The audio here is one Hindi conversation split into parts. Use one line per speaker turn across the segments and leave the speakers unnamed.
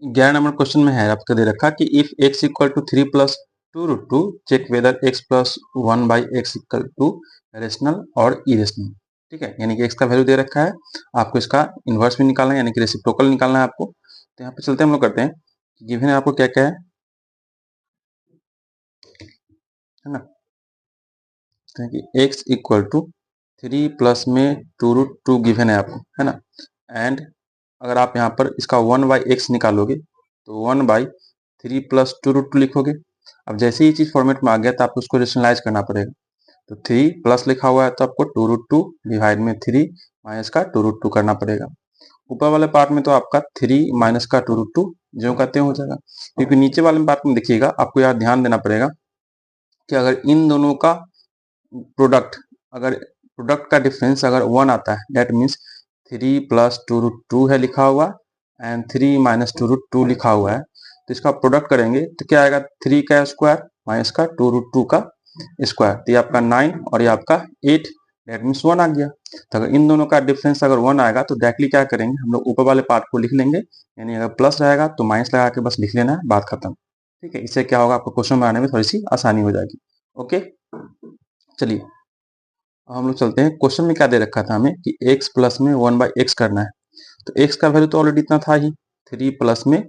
11 नंबर क्वेश्चन में है आपका दे रखा कि if x equal to 3 plus 2√2 check whether x plus 1 by x equal to rational और इरेशनल। ठीक है, यानी कि x का वैल्यू दे रखा है, आपको इसका इन्वर्स भी निकालना है यानी कि रेसिप्रोकल निकालना है आपको। तो यहाँ पे चलते हम लोग करते हैं, गिवन है आपको क्या क्या है ना, तो कि x इक्वल टू 3 प्लस में 2√2 गिवन है आपको, है ना। एंड अगर आप यहाँ पर इसका 1 बाई एक्स निकालोगे तो 1 बाई 3 प्लस 2√2 लिखोगे। अब जैसे ही चीज फॉर्मेट में आ गया तो आपको उसको रेशनलाइज करना पड़ेगा। तो 3 प्लस लिखा हुआ है तो आपको 2√2 डिवाइड में 3 माइनस का 2√2 करना पड़ेगा। ऊपर वाले पार्ट में तो आपका 3 माइनस का 2√2 जो कहते हो जाएगा, क्योंकि नीचे वाले पार्ट में देखिएगा आपको यार ध्यान देना पड़ेगा कि अगर इन दोनों का प्रोडक्ट, अगर प्रोडक्ट का डिफरेंस अगर 1 आता है दैट मीन्स 3 प्लस 2√2 है लिखा हुआ एंड 3 माइनस 2√2 लिखा हुआ है, तो इसका प्रोडक्ट करेंगे तो क्या आएगा 3 का स्क्वायर माइनस का 2√2 का स्क्वायर, तो ये आपका 9 और ये आपका 8 दैट मीन्स 1 आ गया। तो अगर इन दोनों का डिफरेंस अगर 1 आएगा तो डायरेक्टली क्या करेंगे हम लोग ऊपर वाले पार्ट को लिख लेंगे, यानी अगर प्लस रहेगा तो माइनस लगा के बस लिख लेना है, बात खत्म। ठीक है, इससे क्या होगा आपको क्वेश्चन बनाने में थोड़ी सी आसानी हो जाएगी। ओके, चलिए हम लोग चलते हैं। क्वेश्चन में क्या दे रखा था हमें कि x प्लस में 1 बाई एक्स करना है, तो x का वैल्यू तो ऑलरेडी इतना था ही 3 प्लस में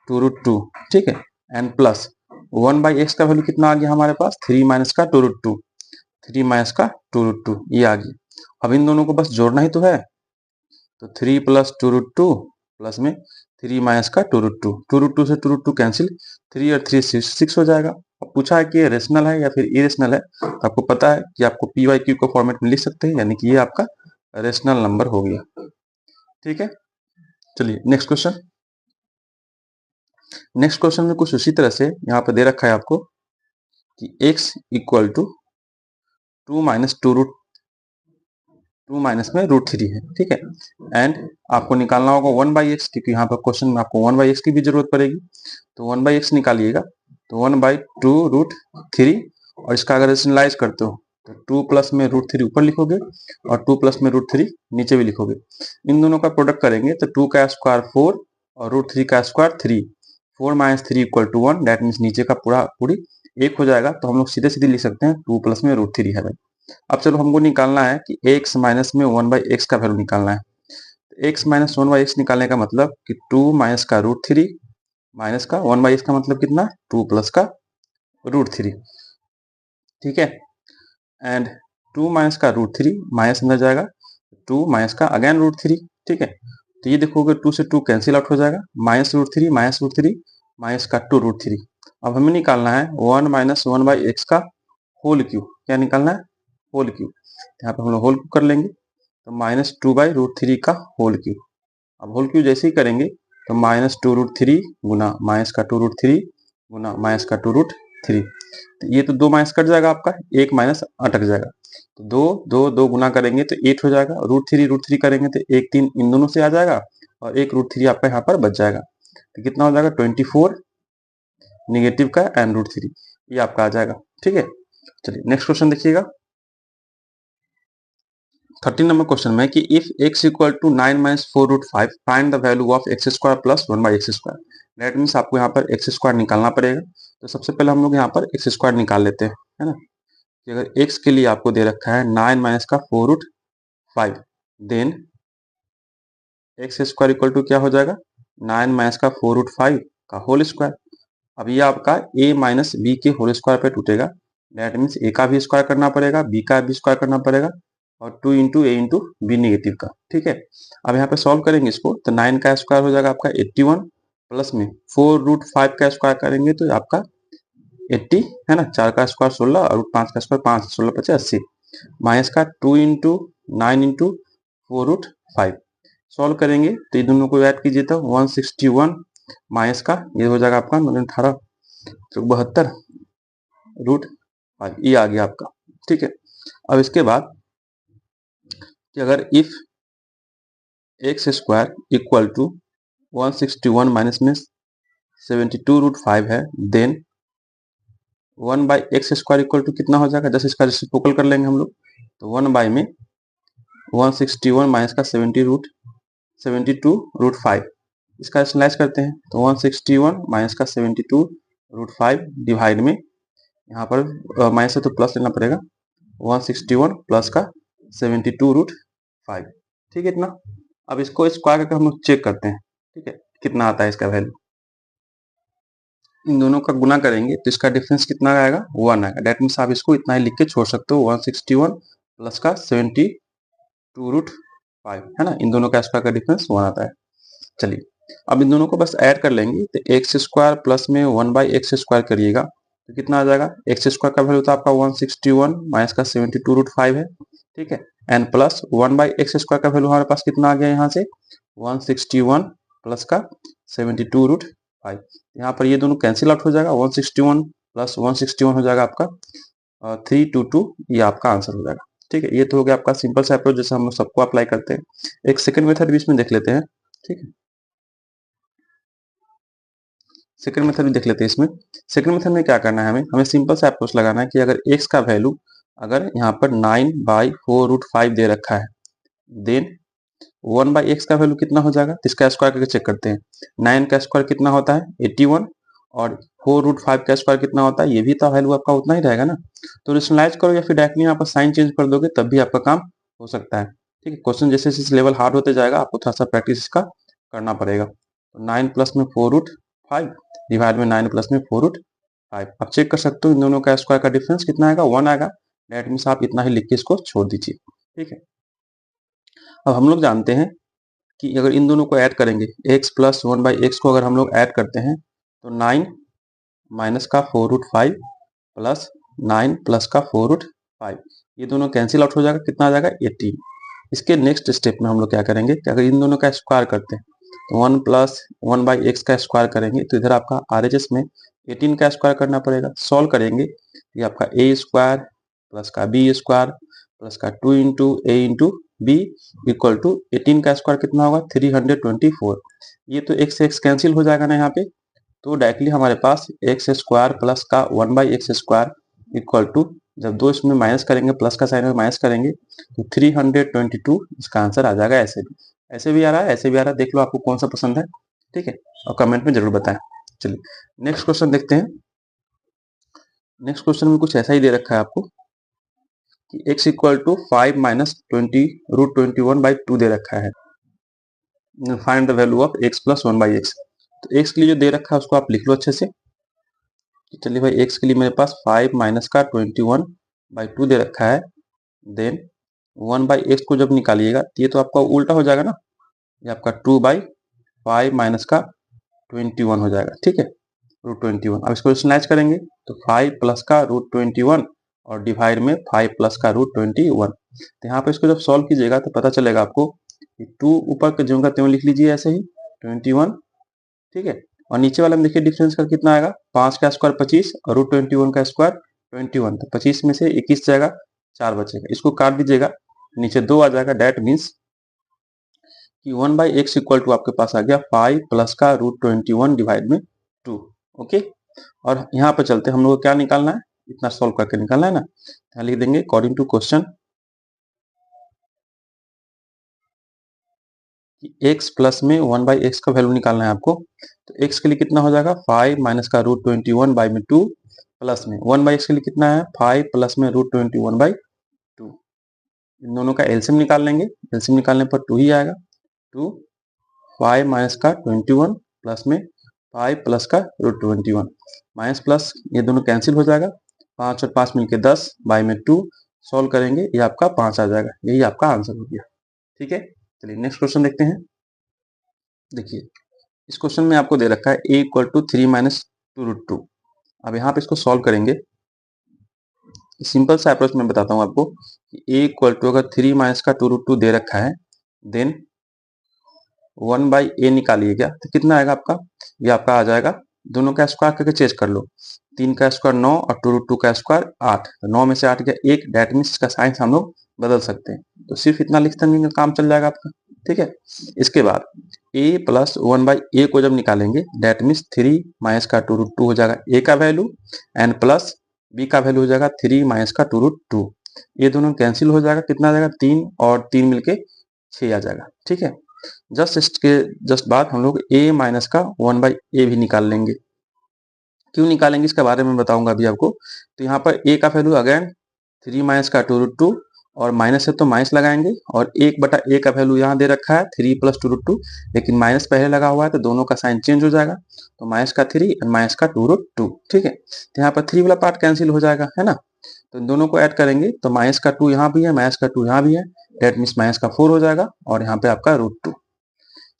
2√2। ठीक है, एंड प्लस 1 बाई एक्स का वैल्यू कितना आ गया हमारे पास 3 माइनस का 2√2, 3 माइनस का 2√2 ये आ गया। अब इन दोनों को बस जोड़ना ही तो है, तो 3 प्लस 2√2 प्लस में 3 माइनस का 2√2, 2√2 से 2√2 कैंसिल, 3 और 3 6 हो जाएगा। अब पूछा है कि ये रेशनल है या फिर इरेशनल है, तो आपको पता है कि आपको पी वाई क्यू को फॉर्मेट में लिख सकते हैं, यानी कि ये आपका रेशनल नंबर हो गया। ठीक है, चलिए नेक्स्ट क्वेश्चन। नेक्स्ट क्वेश्चन में कुछ उसी तरह से यहाँ पे दे रखा है आपको कि x equal to 2 minus 2 minus में √3 है। ठीक है, एंड आपको निकालना होगा 1 बाई एक्स, क्योंकि यहाँ पर क्वेश्चन में आपको 1 बाई एक्स की भी जरूरत पड़ेगी, तो 1 बाई एक्स निकालिएगा तो 1 बाई 2√3, और इसका अगर रेशनलाइज करते हो तो 2 प्लस में √3 ऊपर लिखोगे और 2 प्लस में √3 नीचे भी लिखोगे। इन दोनों का प्रोडक्ट करेंगे तो 2 का स्क्वायर 4 और √3 का square 3, 4 minus 3 equal to 1, that means नीचे का पूरी 1 हो जाएगा। तो हम लोग सीधे सीधे लिख सकते हैं 2 प्लस में √3 है भाई। अब चलो हमको निकालना है कि x माइनस में 1 बाई एक्स का वैल्यू निकालना है। x माइनस 1 बाई एक्स निकालने का मतलब कि 2 माइनस का √3 माइनस का 1 बाई एक्स का मतलब कितना 2 प्लस का √3। ठीक है, एंड 2 माइनस का √3 माइनस अंदर जाएगा, 2 माइनस का अगेन √3। ठीक है, तो ये देखोगे 2 से 2 कैंसिल आउट हो जाएगा, माइनस √3 माइनस का 2√3। अब हमें निकालना है 1 माइनस 1 बाई एक्स का होल क्यूब। क्या निकालना है? Whole cube. यहाँ पे हम लोग होल क्यूब कर लेंगे, तो माइनस 2 बाई √3 का होल क्यूब। अब होल क्यूब जैसे ही करेंगे तो माइनस 2√3 गुना माइनस का 2√3 गुना माइनस का 2√3, तो ये तो 2 माइनस कट जाएगा आपका, 1 माइनस अटक जाएगा, तो 2 गुना करेंगे तो 8 हो जाएगा, √3 करेंगे तो 1 3 इन दोनों से आ जाएगा और एक √3 आपका यहाँ पर बच जाएगा, तो कितना हो जाएगा 24 निगेटिव का एंड √3 ये आपका आ जाएगा। ठीक है, चलिए नेक्स्ट क्वेश्चन देखिएगा। 13 नंबर क्वेश्चन में कि if x equal to 9 minus 4√5 find the value of x square plus 1 by x square. That means आपको यहाँ पर एक्स स्क्वायर निकालना पड़ेगा। तो सबसे पहले हम लोग यहाँ पर एक्स स्क्वायर निकाल लेते हैं, है ना। कि अगर x के लिए आपको दे रखा है 9 माइनस का 4√5, then x square equal to क्या हो जाएगा 9 माइनस का 4√5 का होल स्क्वायर। अब ये आपका a माइनस बी के होल स्क्वायर पे टूटेगा, दैट मीन्स a का भी स्क्वायर करना पड़ेगा, b का भी स्क्वायर करना पड़ेगा और 2 इंटू ए इंटू बी निगेटिव का। ठीक है, अब यहाँ पे सॉल्व करेंगे इसको तो 9 का स्क्वायर हो जाएगा आपका 81 प्लस में 4√5 का स्क्वायर करेंगे तो आपका 80, है ना। 4 का स्क्वायर 16 और 5 का स्क्वायर 5, 16 पचे 80, माइनस का 2 इंटू 9 इंटू 4√5। सॉल्व करेंगे तो ये दोनों को ऐड कीजिए तो 161 माइनस का ये हो जाएगा आपका 18 तो 72√5 ये आ गया आपका। ठीक है, अब इसके बाद कि अगर if x square equal to 161 minus में 72√5 है, then 1 by x square equal to कितना हो जाएगा, जैसे इसका रेसिप्रोकल कर लेंगे हम लोग, तो 1 बाई में 161 माइनस का 72√5 इसका रैशनलाइज करते हैं तो 161 माइनस का 72√5 डिवाइड में यहाँ पर माइनस है तो प्लस लेना पड़ेगा 161 प्लस का 72√5, ठीक है इतना। अब इसको स्क्वायर करके हम लोग चेक करते हैं, ठीक है, कितना आता है इसका वैल्यू। इन दोनों का गुना करेंगे तो इसका डिफरेंस कितना आएगा, 1 आएगा। डेट मीन्स आप इसको इतना ही लिख के छोड़ सकते हो, 161 प्लस का 72√5 है ना, इन दोनों का स्क्वायर का डिफरेंस 1 आता है। चलिए अब इन दोनों को बस ऐड कर लेंगे तो एक्स स्क्वायर प्लस में 1/x स्क्वायर करिएगा तो कितना आ जाएगा, एक्स स्क्वायर का वैल्यू तो आपका 161 माइनस का 72√5 है, ठीक है, एंड प्लस 1/x स्क्वायर का वैल्यू हमारे पास कितना आ गया यहाँ से 161 प्लस का 72√5। यहाँ पर ये दोनों कैंसिल आउट हो जाएगा, 161 प्लस 161 हो जाएगा आपका 322, ये आपका आंसर हो जाएगा, ठीक है। ये तो हो गया आपका सिंपल सा अप्रोच जैसे हम लोग सबको अप्लाई करते हैं। एक सेकंड मेथड भी इसमें देख लेते हैं, ठीक है, सेकंड मेथड भी देख लेते हैं। इसमें सेकंड मेथड में क्या करना है, हमें सिंपल सा अप्रोच लगाना है कि अगर x का वैल्यू अगर यहाँ पर 9/4√5 दे रखा है देन 1/x का वैल्यू कितना हो जाएगा, इसका स्क्वायर करके चेक करते हैं। 9 का स्क्वायर कितना होता है 81 और 4√5 का स्क्वायर कितना होता है, ये भी तो वैल्यू आपका उतना ही रहेगा ना। तो रेशनलाइज करो या फिर डायरेक्टली यहाँ पर साइन चेंज कर दोगे तब भी आपका काम हो सकता है, ठीक है। क्वेश्चन जैसे जैसे लेवल हार्ड होते जाएगा आपको थोड़ा सा प्रैक्टिस इसका करना पड़ेगा। तो 9 प्लस में 4√5 डिवाइड में 9 प्लस में 4√5, आप चेक कर सकते हो इन दोनों का स्क्वायर का डिफरेंस कितना आएगा, 1 आएगा। डेट मीन्स आप इतना ही लिख के इसको छोड़ दीजिए, ठीक है। अब हम लोग जानते हैं कि अगर इन दोनों को ऐड करेंगे x प्लस 1/x को अगर हम लोग ऐड करते हैं तो 9 माइनस का 4√5 प्लस 9 प्लस का 4√5, ये दोनों कैंसिल आउट हो जाएगा, कितना आ जाएगा 18। इसके नेक्स्ट स्टेप में हम लोग क्या करेंगे कि अगर इन दोनों का स्क्वायर करते हैं तो 1 प्लस 1/x का स्क्वायर करेंगे तो इधर आपका RHS में 18 का स्क्वायर करना पड़ेगा। सॉल्व करेंगे ये आपका a स्क्वायर प्लस का b स्क्वायर प्लस का 2 into a into B equal to 18 का स्क्वायर कितना होगा 324। ये तो x से x कैंसिल हो जाएगा ना यहाँ पे, तो डायरेक्टली हमारे पास एक्स स्क्वायर प्लस का 1/x स्क्वायर इक्वल टू, जब दो इसमें माइनस करेंगे प्लस का साइन में माइनस करेंगे तो 322 इसका आंसर आ जाएगा। ऐसे भी आ रहा है, ऐसे भी आ रहा है, देख लो आपको कौन सा पसंद है, ठीक है, और कमेंट में जरूर बताएं। चलिए नेक्स्ट क्वेश्चन देखते हैं। नेक्स्ट क्वेश्चन में कुछ ऐसा ही दे रखा है आपको कि x इक्वल टू 5 माइनस 20√21/2 दे रखा है, find the value of x plus 1/x। तो x के लिए जो दे रखा है उसको आप लिख लो अच्छे से। चलिए भाई x के लिए मेरे पास 5 माइनस का 21/2 दे रखा है, देन 1/x को जब निकालिएगा तो ये तो आपका उल्टा हो जाएगा ना, ये आपका 2/5 माइनस का 21 हो जाएगा, ठीक है, √21। अब इसको रेशनलाइज करेंगे तो 5 प्लस का √21 और डिवाइड में 5 प्लस का √21। तो यहाँ पर इसको जब सॉल्व कीजिएगा तो पता चलेगा आपको कि 2 ऊपर के ज्यों का त्यों लिख लीजिए ऐसे ही 21, ठीक है, और नीचे वाला में देखिए डिफरेंस कर कितना आएगा, 5 का स्क्वायर 25 और √21 का स्क्वायर 21, तो 25 में से 21 जाएगा 4 बचेगा, इसको काट दीजिएगा नीचे 2 आ जाएगा। डेट मीन्स कि 1/x इक्वल टू आपके पास आ गया 5 प्लस का √21 डिवाइड में 2, ओके। और यहाँ पर चलते हम लोग को क्या निकालना है, इतना सॉल्व करके निकालना है ना, यहाँ लिख देंगे according to question x plus में 1/x का वैल्यू निकालना है आपको। तो x के लिए कितना हो जाएगा 5 माइनस का √21/2 प्लस में 1/x के लिए कितना है 5 प्लस में √21/2। इन दोनों का एलसीएम निकाल लेंगे, एलसीएम निकालने पर 2 ही आएगा। 2 5 माइनस का 21 प्लस में 5 प्लस का √21 माइनस प्लस ये दोनों कैंसिल हो जाएगा, 5 और 5 मिलके 10 बाई में 2 सॉल्व करेंगे ये आपका 5 आ जाएगा, यही आपका आंसर हो गया, ठीक है। चलिए नेक्स्ट क्वेश्चन देखते हैं। देखिए इस क्वेश्चन में आपको दे रखा है a इक्वल टू 3 माइनस 2√2। अब यहाँ पे इसको सॉल्व करेंगे, सिंपल सा अप्रोच मैं बताता हूँ आपको कि a इक्वल टू अगर 3 माइनस का 2√2 दे रखा है देन 1/a निकालिएगा तो कितना आएगा आपका, ये आपका आ जाएगा, दोनों का स्क्वायर करके चेंज कर लो, 3 का स्क्वायर 9 और 2√2 का स्क्वायर 8, तो 9 में से 8 गया 1, डेट मीन्स इसका साइंस हम लोग बदल सकते हैं, तो सिर्फ इतना लिखते हैं काम चल जाएगा आपका, ठीक है। इसके बाद a प्लस 1/a को जब निकालेंगे डेट मीन्स 3 माइनस का 2√2 हो जाएगा a का वैल्यू एंड प्लस b का वैल्यू हो जाएगा 3 माइनस का 2√2, ये दोनों कैंसिल हो जाएगा, कितना आ जाएगा 3 और 3 मिलके 6 आ जाएगा, ठीक है। इसके जस्ट बाद हम लोग a माइनस का 1/a भी निकाल लेंगे। क्यों निकालेंगे इसके बारे में बताऊंगा अभी आपको। तो यहाँ पर a का वैल्यू अगेन 3 माइनस का 2√2 और माइनस है तो माइनस लगाएंगे, और 1/a का वैल्यू यहाँ दे रखा है 3 + 2√2, लेकिन माइनस पहले लगा हुआ है तो दोनों का साइन चेंज हो जाएगा, तो माइनस का 3 और माइनस का 2√2। ठीक है, तो यहाँ पर 3 वाला पार्ट कैंसिल हो जाएगा, है ना। तो इन दोनों को ऐड करेंगे तो माइनस का 2 यहाँ भी है, माइनस का 2 यहाँ भी है, डेट मीन्स माइनस का 4 हो जाएगा, और यहाँ पे आपका √2।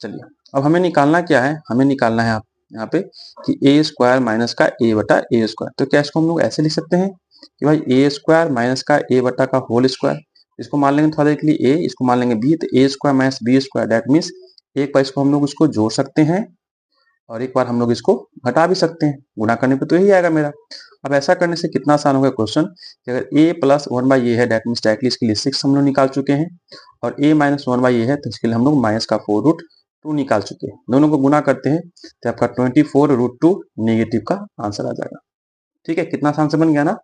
चलिए अब हमें निकालना क्या है, हमें निकालना है यहाँ पे कि a² माइनस का a/a²। तो क्या इसको हम लोग ऐसे लिख सकते हैं कि भाई a² माइनस का a का होल स्क्वायर। इसको मान लेंगे थोड़ा देर के लिए a, इसको मान लेंगे b, तो a² minus b², that means एक बार इसको हम लोग इसको जोड़ सकते हैं और एक बार हम लोग इसको घटा भी सकते हैं। गुणा करने पे तो यही आएगा मेरा। अब ऐसा करने से कितना आसान होगा क्वेश्चन कि अगर a + 1/a है, दैट मीन्स डायरेक्टली इसके लिए 6 हम लोग निकाल चुके हैं, और a - 1/a है तो इसके लिए हम लोग माइनस का 4√2 निकाल चुके हैं। दोनों को गुना करते हैं तो आपका 24√2 नेगेटिव का आंसर आ जाएगा। ठीक है, कितना आसान से बन गया ना।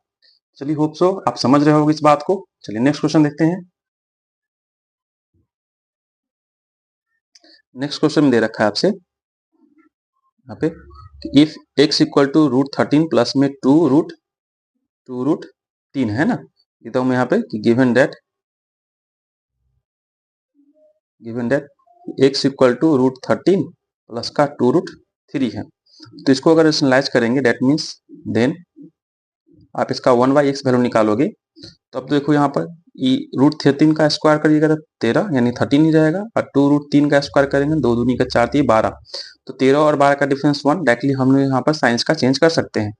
चलिए होप सो आप समझ रहे होगे इस बात को। चलिए नेक्स्ट क्वेश्चन देखते हैं। नेक्स्ट क्वेश्चन दे रखा है आपसे यहाँ पे, इफ x = √13 प्लस में 2√3 है ना। लिखता हूं मैं यहाँ पे कि गिवन दैट x = √13 प्लस का 2√3 है। तो इसको अगर एनालाइज करेंगे दैट मीन्स देन आप इसका 1/x वैल्यू निकालोगे तो अब तो देखो यहाँ पर √13 का स्क्वायर करिएगा तो 13 यानी 13 ही रहेगा, और 2√3 का स्क्वायर करेंगे 2 दूनी का 4 3 12, तो 13 और 12 का डिफरेंस 1। डायरेक्टली हम लोग यहाँ पर साइंस का चेंज कर सकते हैं।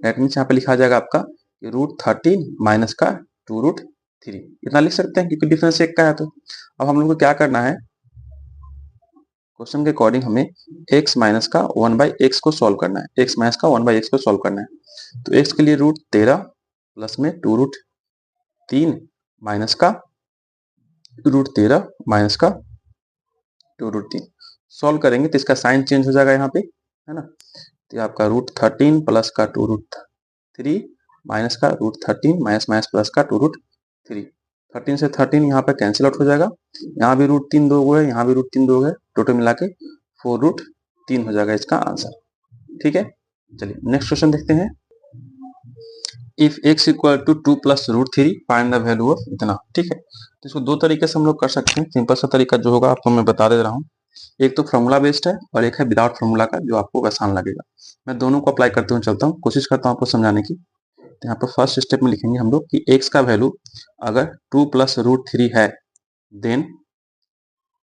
दैट मीन्स यहाँ पे लिखा जाएगा आपका √13 माइनस का 2√3, इतना लिख सकते हैं क्योंकि डिफरेंस एक का है। तो अब हम लोग को क्या करना है, क्वेश्चन के अकॉर्डिंग हमें x माइनस का 1/x को सॉल्व करना है। x माइनस का 1/x को सॉल्व करना है। तो x के लिए √13 प्लस में 2√3 माइनस का √13 माइनस का 2√3 सॉल्व करेंगे तो इसका साइन चेंज हो जाएगा यहाँ पे, है ना। तो आपका √13 प्लस का 2√3 माइनस का √13 माइनस माइनस प्लस का 2√3, 13 से 13 यहाँ पे कैंसिल आउट हो जाएगा। यहाँ भी √3 दो है, यहाँ भी √3 दो है, टोटल मिला के 4√3 हो जाएगा इसका आंसर। ठीक है, चलिए नेक्स्ट क्वेश्चन देखते हैं। If x = 2 + √3 find the value of इतना। ठीक है, तो इसको दो तरीके से हम लोग कर सकते हैं। सिंपल सा तरीका जो होगा आपको मैं बता दे रहा हूँ, एक तो फॉर्मूला बेस्ड है और एक है विदाउट फॉर्मूला का, जो आपको आसान लगेगा। मैं दोनों को अप्लाई करते हुए चलता हूँ, कोशिश करता हूँ आपको समझाने की। तो यहाँ पर फर्स्ट स्टेप में लिखेंगे हम लोग कि x का वैल्यू अगर 2 + √3 है देन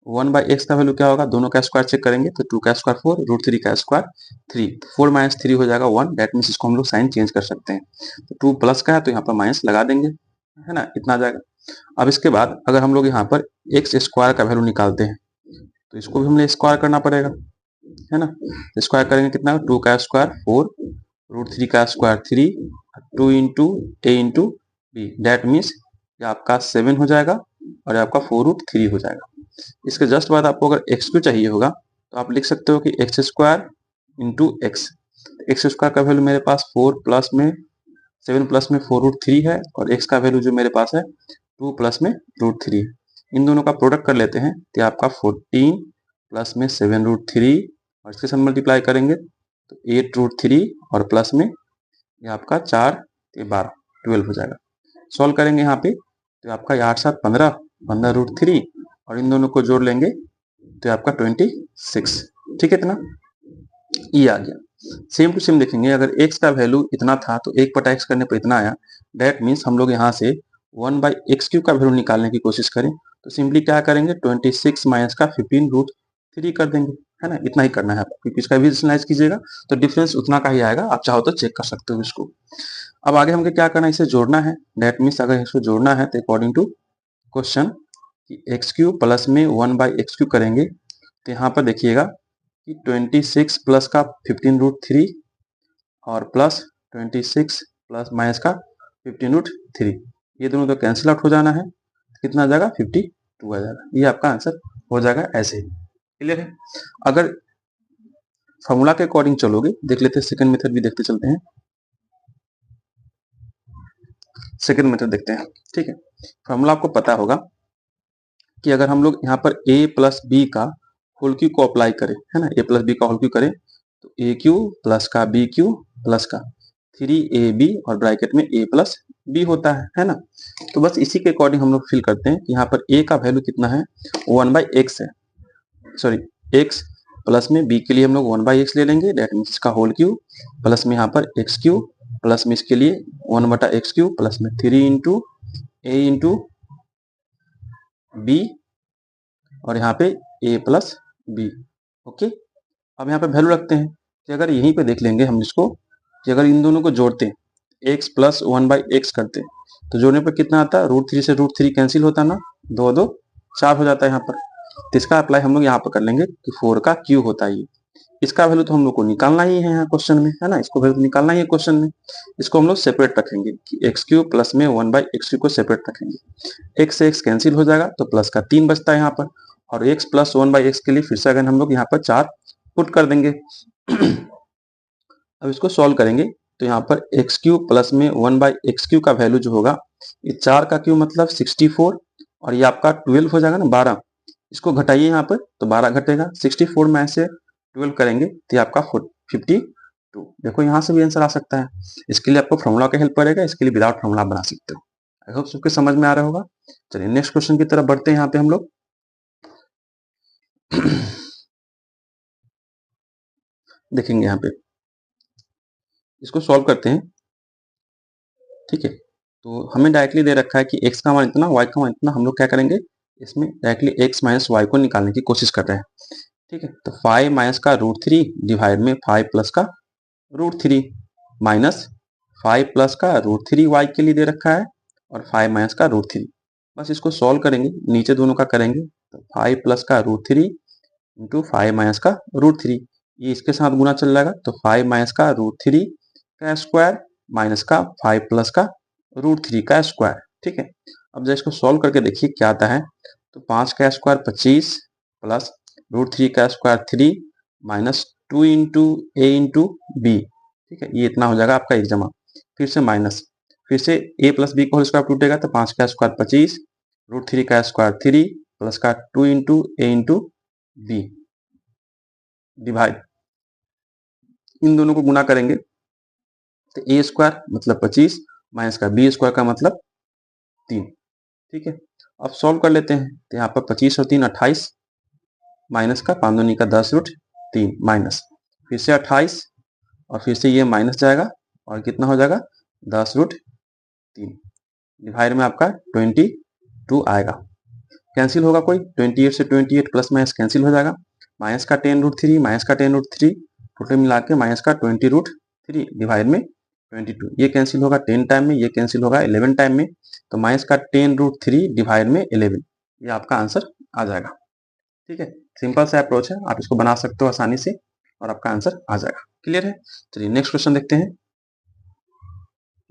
1/x का वैल्यू क्या होगा, दोनों का स्क्वायर चेक करेंगे तो 2 का स्क्वायर 4, √3 का स्क्वायर 3, 4 - 3 हो जाएगा 1, दैट मीन्स इसको हम लोग साइन चेंज कर सकते हैं। तो 2 प्लस का है तो यहाँ पर माइनस लगा देंगे, है ना, इतना आ जाएगा। अब इसके बाद अगर हम लोग यहाँ पर x² का वैल्यू निकालते हैं तो इसको भी हमें स्क्वायर करना पड़ेगा, है ना। तो स्क्वायर करेंगे कितना, 2 का स्क्वायर 4, √3 का square 3, 2 × a × b, that means ये आपका 7 हो जाएगा और ये आपका 4√3 हो जाएगा। इसके जस्ट बाद आपको अगर x2 चाहिए होगा तो आप लिख सकते हो कि x² × x। x² का वैल्यू मेरे पास 4 प्लस में 7 प्लस में 4√3 है, और x का वैल्यू जो मेरे पास है 2 प्लस में √3 है। इन दोनों का प्रोडक्ट कर लेते हैं तो आपका 14 प्लस में 7√3 और इसके साथ मल्टीप्लाई करेंगे तो 8√3 और प्लस में ये आपका 4 12 12 हो जाएगा। सॉल्व करेंगे यहाँ पे तो आपका 8 7 15 15√3 और इन दोनों को जोड़ लेंगे तो आपका 26। ठीक है, इतना ये आ गया। सेम टू सेम देखेंगे, अगर x का वैल्यू इतना था तो 1/x करने पर इतना आया, दैट मीन्स हम लोग यहाँ से 1/x³ का वैल्यू निकालने की कोशिश करें तो सिंपली क्या करेंगे, 26 माइनस का 15√3 कर देंगे, है ना। इतना ही करना है आपको, क्योंकि इसका विजुअलाइज कीजिएगा तो डिफरेंस उतना का ही आएगा। आप चाहो तो चेक कर सकते हो इसको। अब आगे हमको क्या करना है, इसे जोड़ना है। दैट मीन्स अगर इसको जोड़ना है तो अकॉर्डिंग टू क्वेश्चन कि x³ प्लस में 1/x³ करेंगे तो यहाँ पर देखिएगा कि 26 प्लस का 15√3 और प्लस 26 प्लस माइनस का 15√3, ये दोनों तो कैंसिल आउट हो जाना है। कितना आ जाएगा, 52 आ जाएगा। ये आपका आंसर हो जाएगा ऐसे ही। क्लियर है। अगर फॉर्मूला के अकॉर्डिंग चलोगे, देख लेते हैं सेकंड मेथड भी देखते चलते हैं। सेकंड मेथड देखते हैं। ठीक है, फॉर्मूला आपको पता होगा कि अगर हम लोग यहाँ पर a + b का होल क्यू को अप्लाई करें, है ना, ए प्लस बी का होल क्यू करें तो ए क्यू प्लस का बी क्यू प्लस का 3ab और ब्रैकेट में a प्लस बी होता है ना। तो बस इसी के अकॉर्डिंग हम लोग फिल करते हैं कि यहाँ पर a का वैल्यू कितना है 1/x है, सॉरी x प्लस में b के लिए हम लोग 1/x ले लेंगे, डेट मीन्स इसका होल क्यू प्लस में यहाँ पर एक्स क्यू प्लस में इसके लिए 1/x क्यू प्लस में 3 इंटू ए इंटू बी और यहाँ पे a प्लस बी। ओके, अब यहाँ पे वैल्यू रखते हैं कि अगर यहीं पे देख लेंगे हम इसको कि अगर इन दोनों को जोड़ते हैं x प्लस 1/x करते हैं तो जोड़ने पर कितना आता है, √3 से √3 कैंसिल होता है ना, 2 2 4 हो जाता है यहाँ पर। तो इसका अप्लाई हम लोग यहाँ पर कर लेंगे कि 4 का क्यू होता है ये। इसका वैल्यू तो हम लोग को निकालना ही है यहाँ क्वेश्चन में, है ना, इसको वैल्यू निकालना ही है क्वेश्चन में। इसको हम लोग सेपरेट रखेंगे कि एक्स क्यू प्लस में 1/x को सेपरेट रखेंगे, x से x कैंसिल हो जाएगा तो प्लस का 3 बचता है यहाँ पर, और x प्लस 1/x के लिए फिर से अगर हम लोग यहाँ पर 4 पुट कर देंगे। अब इसको सॉल्व करेंगे तो यहाँ पर एक्स क्यू प्लस में 1/x क्यू का वैल्यू जो होगा, ये 4 का क्यू मतलब 64 और ये आपका 12 हो जाएगा ना 12, इसको घटाइए यहाँ पर तो 12 घटेगा, 64 में से 12 करेंगे तो ये आपका 52। देखो यहाँ से भी आंसर आ सकता है, इसके लिए आपको फॉर्मूला का हेल्प पड़ेगा, इसके लिए विदाउट फॉर्मूला बना सकते हो। आई होप सबके समझ में आ रहा होगा। चलिए नेक्स्ट क्वेश्चन की तरफ बढ़ते हैं। यहाँ पे हम लोग देखेंगे, यहाँ पे इसको सॉल्व करते हैं, ठीक है। तो हमें डायरेक्टली दे रखा है कि x का मान इतना, y का मान इतना, हम लोग क्या करेंगे इसमें डायरेक्टली x माइनस वाई को निकालने की कोशिश कर रहे हैं, ठीक है। तो 5 माइनस का √3 डिवाइड में 5 प्लस का √3 माइनस 5 प्लस का √3 y के लिए दे रखा है और 5 माइनस का √3। बस इसको सॉल्व करेंगे, नीचे दोनों का करेंगे तो 5 प्लस का √3 इंटू 5 माइनस का √3, ये इसके साथ गुना चल जाएगा तो 5 माइनस का √3 का स्क्वायर माइनस का 5 प्लस का √3 का स्क्वायर, ठीक है। अब जब इसको सॉल्व करके देखिए क्या आता है, तो 5 का स्क्वायर 25 प्लस √3 का स्क्वायर 3 माइनस 2 इंटू ए इंटू बी, ठीक है, ये इतना हो जाएगा आपका एक जमा, फिर से माइनस, फिर से a प्लस बी का होल स्क्वायर टूटेगा तो 5 का स्क्वायर 25 √3 का स्क्वायर 3 प्लस का 2 इंटू ए इंटू बी डिवाइड, इन दोनों को गुना करेंगे तो ए स्क्वायर मतलब 25 माइनस का बी स्क्वायर का मतलब 3, ठीक है। अब सॉल्व कर लेते हैं तो यहाँ पर 25 और 3 28 माइनस का 5 दूनी का 10√3 माइनस फिर से 28 और फिर से ये माइनस जाएगा और कितना हो जाएगा 10√3 डिवाइड में आपका 22 आएगा, कैंसिल होगा कोई 28 से 28 प्लस माइनस कैंसिल हो जाएगा, माइनस का 10√3 माइनस का 10√3 टोटल मिला के माइनस का 20√3 डिवाइड में 22, ये कैंसिल होगा 10 टाइम में, ये कैंसिल होगा 11 टाइम में, तो माइनस का 10√3 डिवाइड में 11, ये आपका आंसर आ जाएगा, ठीक है। सिंपल सा अप्रोच है, आप इसको बना सकते हो आसानी से और आपका आंसर आ जाएगा। क्लियर है। चलिए नेक्स्ट क्वेश्चन देखते हैं।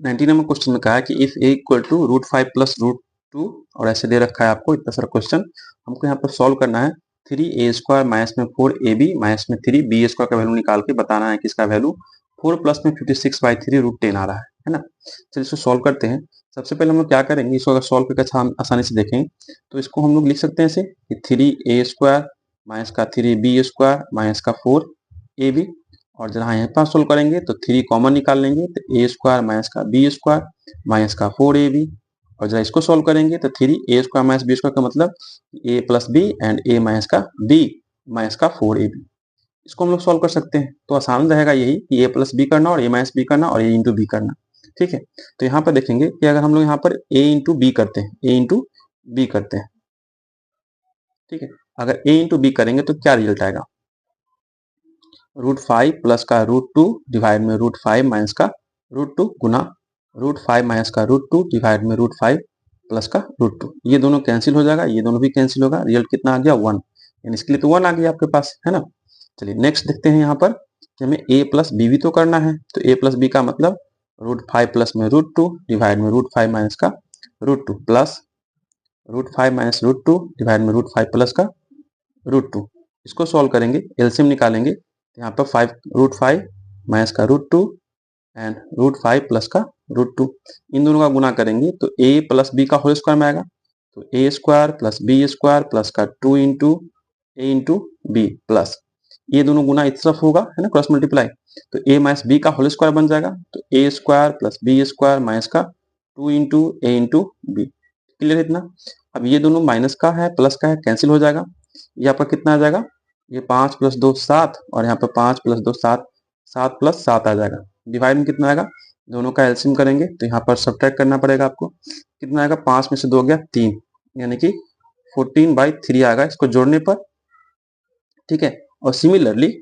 19 नंबर क्वेश्चन में कहा है कि if a equal to √5 plus √2 और ऐसे दे रखा है आपको इतना सारा क्वेश्चन, हमको यहाँ पर सॉल्व करना है 3a स्क्वायर माइनस में 4ab माइनस में 3b स्क्वायर का वैल्यू निकाल के बताना है कि इसका वैल्यू 4 प्लस में 56/3 √10 आ रहा है ना। चलिए इसको सॉल्व करते हैं। सबसे पहले हम लोग क्या करेंगे, इसको अगर सॉल्व करके आसानी से देखें तो इसको हम लोग लिख सकते हैं ऐसे कि 3a स्क्वायर माइनस का 3b स्क्वायर माइनस का 4ab, और जहाँ यहाँ पास सोल्व करेंगे तो 3 कॉमन निकाल लेंगे तो a स्क्वायर माइनस का b स्क्वायर माइनस का 4ab, और जरा इसको सोल्व करेंगे तो 3a square minus b square का मतलब a plus b and a minus का b माइनस का 4ab, इसको हम लोग सोल्व कर सकते हैं। तो आसान रहेगा यही कि a प्लस बी करना और a माइनस बी करना और a इंटू बी करना, ठीक है। तो यहाँ पर देखेंगे कि अगर हम लोग यहाँ पर a इंटू बी करते हैं, a इंटू बी करते हैं, ठीक है, अगर a इंटू बी करेंगे तो क्या रिजल्ट आएगा, √5 प्लस का √2 डिवाइड में √5 माइनस का √2 गुना √5 माइनस का √2 डिवाइड में √5 प्लस का √2, ये दोनों कैंसिल हो जाएगा, ये दोनों भी कैंसिल होगा, रिजल्ट कितना आ गया 1, यानी इसके लिए तो 1 आ गया आपके पास, है ना। चलिए नेक्स्ट देखते हैं यहाँ पर कि हमें a प्लस बी भी तो करना है, तो a प्लस बी का मतलब √5 प्लस में √2 डिवाइड में √5 माइनस का √2 प्लस √5 माइनस √2 डिवाइड में √5 प्लस का √2, इसको सॉल्व करेंगे, एलसीएम निकालेंगे, यहाँ पर 5 माइनस का √2 एंड √5 प्लस का √2, इन दोनों का गुना करेंगे तो a प्लस बी का होल स्क्वायर में आएगा, तो a square plus B square plus का 2 इंटू ए इंटू बी प्लस ये दोनों गुना इस तरफ होगा, है ना, क्रॉस मल्टीप्लाई, तो ए माइनस बी का होल स्क्वायर बन जाएगा, तो a square plus B square minus का 2 इंटू ए इंटू बी। क्लियर है इतना? अब ये दोनों माइनस का है प्लस का है, कैंसिल हो जाएगा। यहाँ पर कितना आ जाएगा, ये 5 प्लस 2 7 और यहाँ पर 5 प्लस 2 7, 7 प्लस 7 आ जाएगा। डिवाइड में कितना आएगा, दोनों का एलसीएम करेंगे तो यहाँ पर सब्ट्रैक्ट करना पड़ेगा आपको। कितना आएगा, 5 में से 2 गया 3, यानी कि 14/3 आएगा इसको जोड़ने पर। ठीक है, और सिमिलरली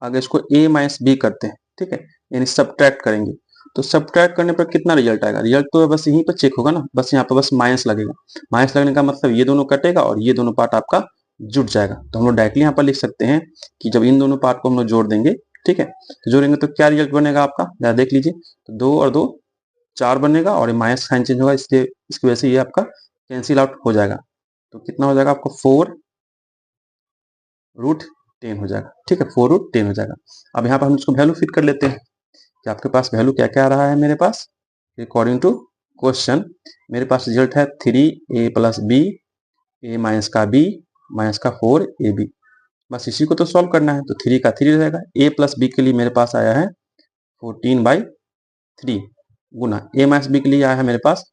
अगर इसको a माइनस बी करते हैं, ठीक है, यानी सब्ट्रैक्ट करेंगे, तो सब्ट्रैक्ट करने पर कितना रिजल्ट आएगा, रिजल्ट तो बस यहीं पर चेक होगा ना, बस यहाँ पर बस माइनस लगेगा। माइनस लगने का मतलब ये दोनों कटेगा और ये दोनों पार्ट आपका जुट जाएगा। तो हम लोग डायरेक्टली यहाँ पर लिख सकते हैं कि जब इन दोनों पार्ट को हम लोग जोड़ देंगे, ठीक है, तो जोड़ेंगे तो क्या रिजल्ट बनेगा आपका, जरा देख लीजिए, तो 2 और 2 4 बनेगा और माइनस साइन चेंज होगा, इसलिए इसकी वजह से ये आपका कैंसिल आउट हो जाएगा। तो कितना हो जाएगा आपको 4√10 हो जाएगा। ठीक है, 4√10 हो जाएगा। अब यहाँ पर हम इसको वैल्यू फिट कर लेते हैं कि आपके पास वैल्यू क्या क्या आ रहा है मेरे पास। अकॉर्डिंग टू क्वेश्चन मेरे पास रिजल्ट है 3a प्लस बी, ए माइनस का बी माइनस का 4ab। बस इसी को तो सॉल्व करना है, तो 3 का 3 रहेगा। a प्लस बी के लिए मेरे पास आया है 14/3 गुना a माइनस बी के लिए आया है मेरे पास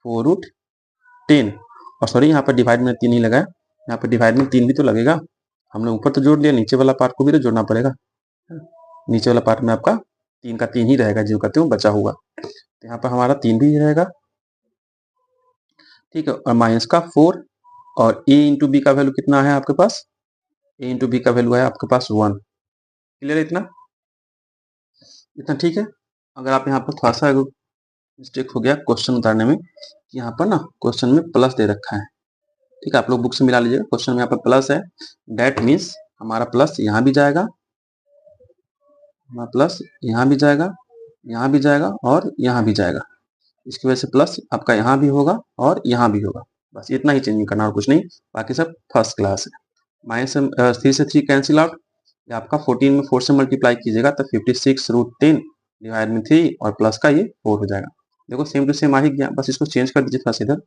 4√10, और सॉरी यहाँ पर डिवाइड में 3 ही लगाया, यहाँ पर डिवाइड में 3 भी तो लगेगा। हमने ऊपर तो जोड़ लिया, नीचे वाला पार्ट को भी तो जोड़ना पड़ेगा। नीचे वाला पार्ट में आपका 3 का 3 ही रहेगा, जो कहते हो बचा हुआ, तो यहाँ पर हमारा 3 भी रहेगा। ठीक है, और माइनस का 4, और a इंटू बी का वैल्यू कितना है आपके पास, a इंटू बी का वैल्यू है आपके पास 1। क्लियर है इतना? इतना ठीक है। अगर आप यहाँ पर थोड़ा सा मिस्टेक हो गया क्वेश्चन उतारने में, यहाँ पर ना क्वेश्चन में प्लस दे रखा है, ठीक है, आप लोग बुक से मिला लीजिएगा, क्वेश्चन में यहाँ पर प्लस है, दैट मीन्स हमारा प्लस यहाँ भी जाएगा, हमारा प्लस यहाँ भी जाएगा, यहाँ भी जाएगा और यहाँ भी जाएगा। इसकी वजह से प्लस आपका यहाँ भी होगा और यहाँ भी होगा। बस इतना ही चेंजिंग करना और कुछ नहीं, बाकी सब फर्स्ट क्लास है। माइनस 3 से 3 कैंसिल आउट, ये आपका 14 में 4 से मल्टीप्लाई कीजिएगा तो 56√10 डिवाइड में 3 और प्लस का ये 4 हो जाएगा। देखो सेम टू सेम आ ही गया, बस इसको चेंज कर दीजिए थोड़ा सा इधर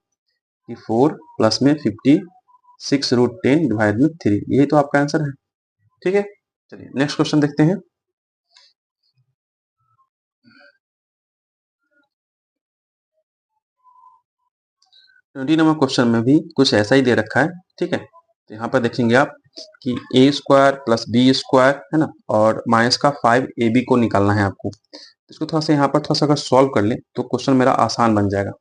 कि 4 प्लस में 56√10 डिवाइड में 3, यही तो आपका आंसर है। ठीक है, चलिए नेक्स्ट क्वेश्चन देखते हैं। 20 नंबर क्वेश्चन में भी कुछ ऐसा ही दे रखा है। ठीक है, तो यहाँ पर देखेंगे आप कि a square plus B square है ना, और माइनस का 5ab को निकालना है आपको। इसको थोड़ा सा यहाँ पर थोड़ा सा अगर सॉल्व कर ले तो क्वेश्चन मेरा आसान बन जाएगा।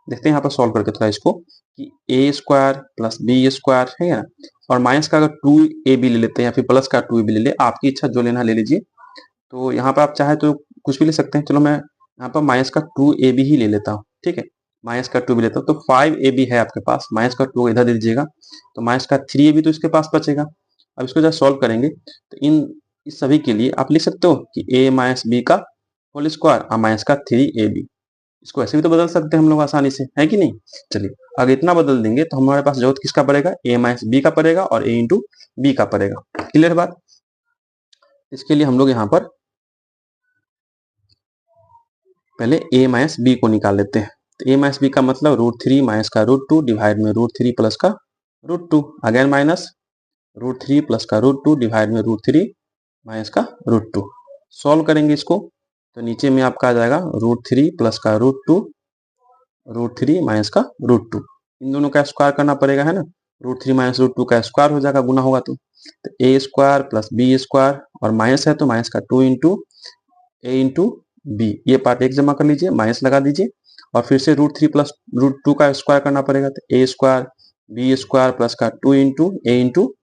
देखते हैं यहाँ पर सॉल्व करके थोड़ा इसको कि a square plus B square है ना, और माइनस का अगर 2ab ले लेते हैं या फिर प्लस का 2ab ले ले, आपकी इच्छा जो लेना ले लीजिए। तो यहाँ पर आप चाहे तो कुछ भी ले सकते हैं, चलो मैं यहाँ पर माइनस का 2ab ही ले लेता हूँ। ठीक है, माइनस का 2 भी लेता हूँ, तो 5ab है आपके पास, माइनस का 2 इधर दे दीजिएगा, तो माइनस का 3ab तो इसके पास बचेगा। अब इसको जब सॉल्व करेंगे तो इस सभी के लिए आप लिख सकते हो कि a माइनस बी का होल स्क्वायर और माइनस का 3ab। इसको ऐसे भी तो बदल सकते हैं हम लोग आसानी से, है कि नहीं। चलिए अगर इतना बदल देंगे तो हमारे पास जरूरत किसका पड़ेगा, a माइनस बी का पड़ेगा और a इंटू बी का पड़ेगा। क्लियर बात। इसके लिए हम लोग यहाँ पर पहले a माइनस बी को निकाल लेते हैं। तो a माइनस बी का मतलब √3 माइनस का √2 डिवाइड में √3 प्लस का √2, अगेन माइनस √3 प्लस का √2 डिवाइड में √3 माइनस का √2। सॉल्व करेंगे इसको तो नीचे में आपका आ जाएगा √3 प्लस का √2, √3 माइनस का √2, इन दोनों का स्क्वायर करना पड़ेगा, है ना। √3 माइनस √2 का स्क्वायर हो जाएगा, गुना होगा तो a square plus B square, और माइनस है तो माइनस का 2 इंटू a इंटू बी, ये पार्ट एक जमा कर लीजिए, माइनस लगा दीजिए, और फिर से √3 प्लस √2 का स्क्वायर करना पड़ेगा, तो a square B square plus का 2 into a into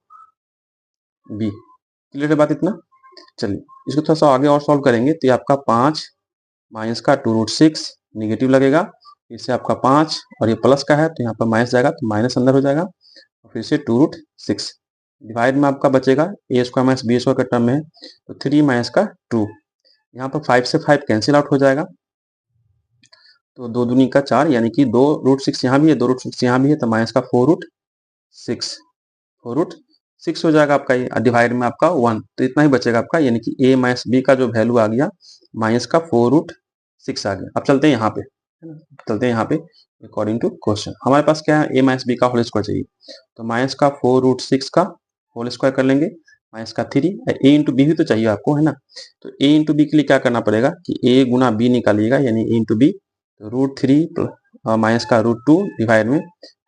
B. Clear है बात इतना। चलिए इसको थोड़ा सा आगे और सॉल्व करेंगे तो ये आपका 5 माइनस का 2√6 निगेटिव लगेगा, इससे आपका 5 और ये प्लस का है तो यहाँ पर माइनस जाएगा, तो माइनस अंदर हो जाएगा, और फिर से 2√6 डिवाइड में आपका बचेगा a square minus B square का टर्म में है तो 3 माइनस का 2, यहाँ पर 5 से 5 कैंसिल आउट हो जाएगा, तो 2 दूनी का 4, यानी कि 2√6 यहाँ भी है, 2√6 यहाँ भी है, तो माइनस का 4√6 हो जाएगा आपका, ये डिवाइड में आपका 1, तो इतना ही बचेगा आपका, यानी कि a माइनस बी का जो वैल्यू आ गया माइनस का 4√6 आ गया। अब चलते हैं यहाँ पे, है ना। चलते हैं यहाँ पे अकॉर्डिंग टू क्वेश्चन। हमारे पास क्या है, a माइनस बी का होल स्क्वायर चाहिए, तो माइनस का 4√6 का होल स्क्वायर कर लेंगे, माइनस का 3, a इंटू बी भी तो चाहिए आपको, है ना। तो a इंटू बी के लिए क्या करना पड़ेगा कि a गुना b निकालिएगा, यानी a इंटू बी, तो √3 माइनस का √2 डिवाइड में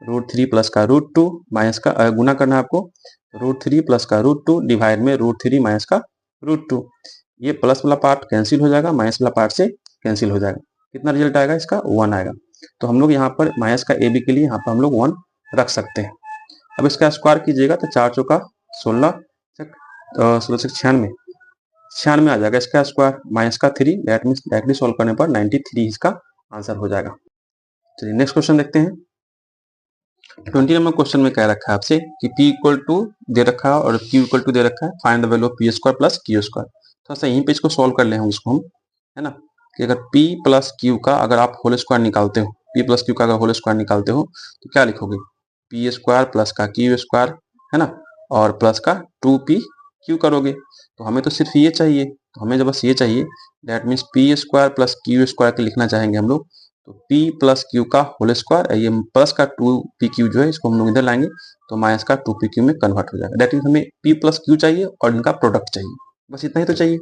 √3 प्लस का √2 माइनस का गुना करना है आपको, √3 प्लस का √2 डिवाइड में √3 माइनस का √2। ये प्लस वाला पार्ट कैंसिल हो जाएगा, माइनस वाला पार्ट से कैंसिल हो जाएगा। कितना रिजल्ट आएगा इसका, 1 आएगा। तो हम लोग यहाँ पर माइनस का ए बी के लिए यहाँ पर हम लोग 1 रख सकते हैं। अब इसका स्क्वायर कीजिएगा तो 4 चौका 16, 16 से 96, 96 आ जाएगा इसका स्क्वायर, माइनस का 3, दैट मीन्स डायरेक्टली सॉल्व करने पर 93 इसका आंसर हो जाएगा। चलिए नेक्स्ट क्वेश्चन देखते हैं। 20 नंबर क्वेश्चन में कह रखा है आपसे कि p इक्वल टू दे रखा है और q इक्वल टू दे रखा है, find the value of p square plus q square. थोड़ा सा यहीं पे इसको सॉल्व कर ले हम इसको, हम है ना, कि अगर p प्लस q का अगर आप होल स्क्वायर निकालते हो, p प्लस q का अगर होल स्क्वायर निकालते हो तो क्या लिखोगे, p स्क्वायर प्लस का q स्क्वायर, है ना, और प्लस का 2pq करोगे। तो हमें तो सिर्फ ये चाहिए, तो हमें जब बस ये चाहिए, that means p square plus q square के लिखना चाहेंगे हम लोग, तो p प्लस q का होल स्क्वायर, ये प्लस का 2pq जो है इसको हम लोग इधर लाएंगे तो माइनस का 2pq में कन्वर्ट हो जाएगा। दैट मीन्स हमें p प्लस q चाहिए और इनका प्रोडक्ट चाहिए, बस इतना ही तो चाहिए।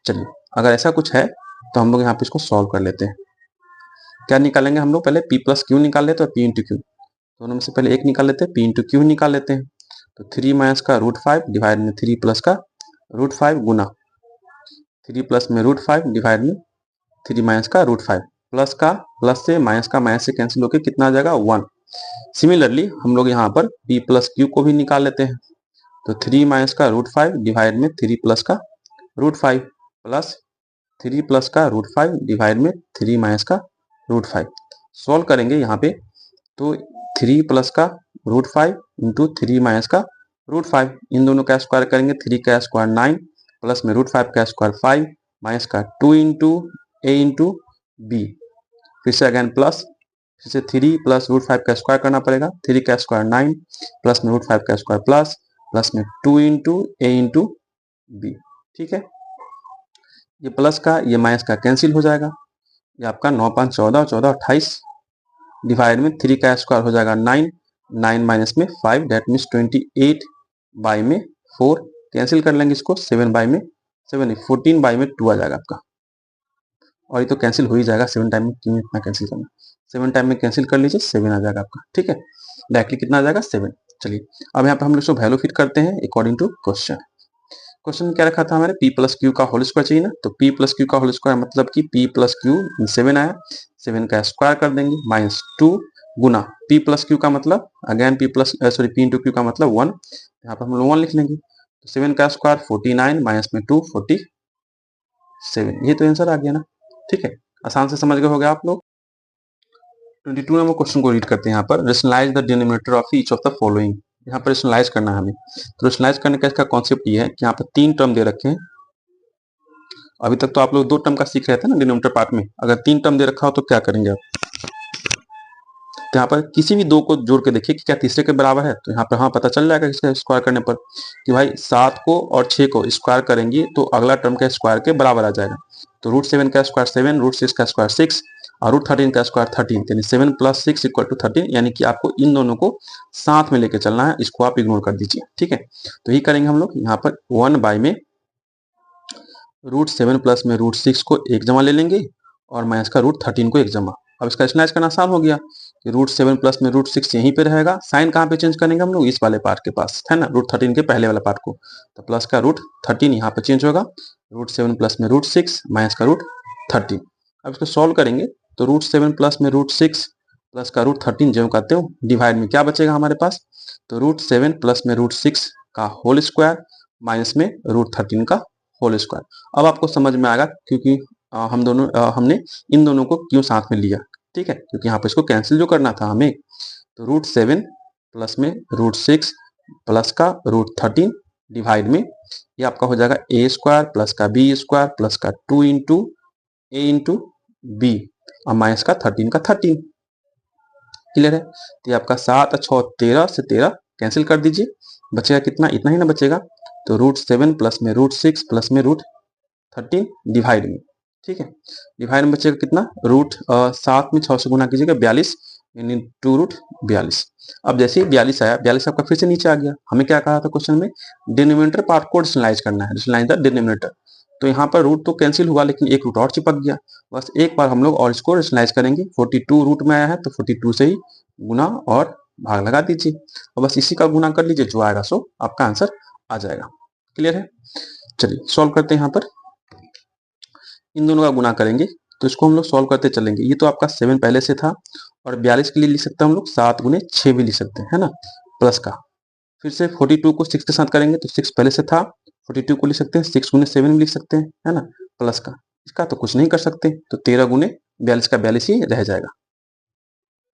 चलिए अगर ऐसा कुछ है तो हम लोग यहाँ पे इसको सॉल्व कर लेते हैं। क्या निकालेंगे हम लोग, पहले p प्लस क्यू निकाल लेते हैं और p इंटू क्यू, दोनों में से पहले एक निकाल लेते हैं, p इंटू क्यू निकाल लेते हैं। तो 3 माइनस का √5 डिवाइड में 3 प्लस का √5 गुना 3 प्लस में √5 डिवाइड में 3 माइनस का √5, प्लस का प्लस से माइनस का माइनस से कैंसिल होकर कितना आ जाएगा, 1। सिमिलरली हम लोग यहाँ पर p प्लस क्यू को भी निकाल लेते हैं। तो 3 माइनस का √5 डिवाइड में 3 प्लस का √5 प्लस 3 प्लस का √5 डिवाइड में 3 माइनस का √5। सॉल्व करेंगे यहाँ पे तो 3 प्लस का √5 इंटू 3 माइनस का √5, इन दोनों का स्क्वायर करेंगे, 3 का स्क्वायर 9 प्लस में √5 का स्क्वायर 5 माइनस का 2 इंटू a इंटू बी, फिर से अगेन प्लस, फिर से 3 प्लस √5 का स्क्वायर करना पड़ेगा, 3 का स्क्वायर 9 प्लस में √5 का स्क्वायर प्लस में 2 इंटू a इंटू बी। ठीक है, ये प्लस का ये माइनस का कैंसिल हो जाएगा, ये आपका 9 5 14, 14 28 डिवाइड में 3 का स्क्वायर हो जाएगा 9, 9 माइनस में 5, दैट मीन्स 28 बाई में 4, कैंसिल कर लेंगे इसको, 7 बाई में 7, 14 बाई में 2 आ जाएगा आपका, और ये तो कैंसिल हो ही जाएगा, 7 टाइम में क्यों इतना कैंसिल करना, 7 टाइम में कैंसिल कर लीजिए, 7 आ जाएगा आपका। ठीक है, डायरेक्टली कितना आ जाएगा, 7। चलिए अब यहाँ पे हम लोग इसको वैल्यू फिट करते हैं अकॉर्डिंग टू क्वेश्चन। क्वेश्चन में क्या रखा था हमारे, p प्लस क्यू का होल स्क्वायर चाहिए ना, तो p प्लस क्यू का होल स्क्वायर मतलब कि p प्लस क्यू 7 आया, 7 का स्क्वायर कर देंगे माइनस 2 गुना p प्लस क्यू का मतलब अगेन p इंटू क्यू का मतलब 1, यहाँ पर हम लोग 1 लिख लेंगे। तो 7 का स्क्वायर 49 माइनस में 2 47, ये तो आंसर आ गया ना। ठीक है, आसान से समझ गए हो गया आप लोग। 22 नंबर क्वेश्चन को रीड करते हैं यहाँ पर, rationalise the denominator of each of the following. यहाँ पर रेशनलाइज करना है हमें, तो रेशनलाइज करने का इसका कॉन्सेप्ट ये है कि यहाँ पर 3 टर्म दे रखे हैं। अभी तक तो आप लोग 2 टर्म का सीख रहे थे ना डिनोमिनेटर पार्ट में, अगर 3 टर्म दे रखा हो तो क्या करेंगे आप, तो यहाँ पर किसी भी 2 को जोड़ के देखिए कि क्या तीसरे के बराबर है, तो यहाँ पर हाँ पता चल जाएगा इसका स्क्वायर करने पर कि भाई 7 को और 6 को स्क्वायर करेंगे तो अगला टर्म का स्क्वायर के बराबर आ जाएगा। तो √7 का स्क्वायर 7, √6 का स्क्वायर 6 और √13 का स्क्वायर 13, यानी 7 प्लस 6 इक्वल टू 13, यानी कि आपको इन दोनों को साथ में लेके चलना है, इसको आप इग्नोर कर दीजिए। ठीक है, तो ये करेंगे हम लोग यहाँ पर 1 बाई में √7 प्लस में √6 को एक जमा ले लेंगे और माइनस का √13 को एक जमा। अब इसका रेशनलाइज करना आसान हो गया कि √7 प्लस में √6 यहीं पे रहेगा, साइन कहाँ पे चेंज करेंगे हम लोग, इस वाले पार्ट के पास है ना, √13 के पहले वाला पार्ट को, तो प्लस का √13 यहाँ पे चेंज होगा, √7 प्लस में √6 माइनस का √13। अब इसको सॉल्व करेंगे तो √7 प्लस में √6 प्लस का √13 जो कहते हो डिवाइड में क्या बचेगा हमारे पास, तो √7 प्लस में √6 का होल स्क्वायर माइनस में √13 का होल स्क्वायर। अब आपको समझ में आएगा क्योंकि हमने इन दोनों को क्यों साथ में लिया। ठीक है, क्योंकि यहाँ पर इसको कैंसिल जो करना था हमें, तो √7 प्लस में √6 प्लस का √13 डिवाइड में ये आपका हो जाएगा a स्क्वायर प्लस का b स्क्वायर प्लस का 2 इंटू a इंटू बी और माइनस का 13 का 13। क्लियर है, तो ये आपका 7 और 6 13 से 13 कैंसिल कर दीजिए, बचेगा कितना, इतना ही ना बचेगा। तो √7 प्लस में √6 प्लस में √13 डिवाइड में ठीक है। डिवाइड में बचेगा कितना, रूट 7 में 6 से गुना कीजिएगा 42 यानी 2√42। अब जैसे ही 42 आया, 42 आपका फिर से नीचे आ गया। हमें क्या कहा था क्वेश्चन में, डिनोमिनेटर पार्ट को रेशनलाइज करना है, रेशनलाइज द डिनोमिनेटर। तो यहाँ पर रूट तो कैंसिल हुआ लेकिन एक रूट और चिपक गया। बस एक बार हम लोग और इसको रेशनलाइज करेंगे। 42 रूट में आया है तो 42 से ही गुना और भाग लगा दीजिए और बस इसी का गुना कर लीजिए, जो आएगा सो आपका आंसर आ जाएगा। क्लियर है। चलिए सॉल्व करते हैं। यहाँ पर इन दोनों का गुना करेंगे तो इसको हम लोग सॉल्व करते चलेंगे। ये तो आपका 7 पहले से था और 42 के लिए लिख सकते हैं हम लोग 7 गुने 6 भी लिख सकते हैं, है ना, प्लस का। फिर से 42 को 6 के साथ करेंगे तो 6 पहले से था, 42 को लिख सकते हैं 6 गुने 7 भी लिख सकते हैं, है ना, प्लस का। इसका तो कुछ नहीं कर सकते तो 13 गुने 42 का 42 ही रह जाएगा,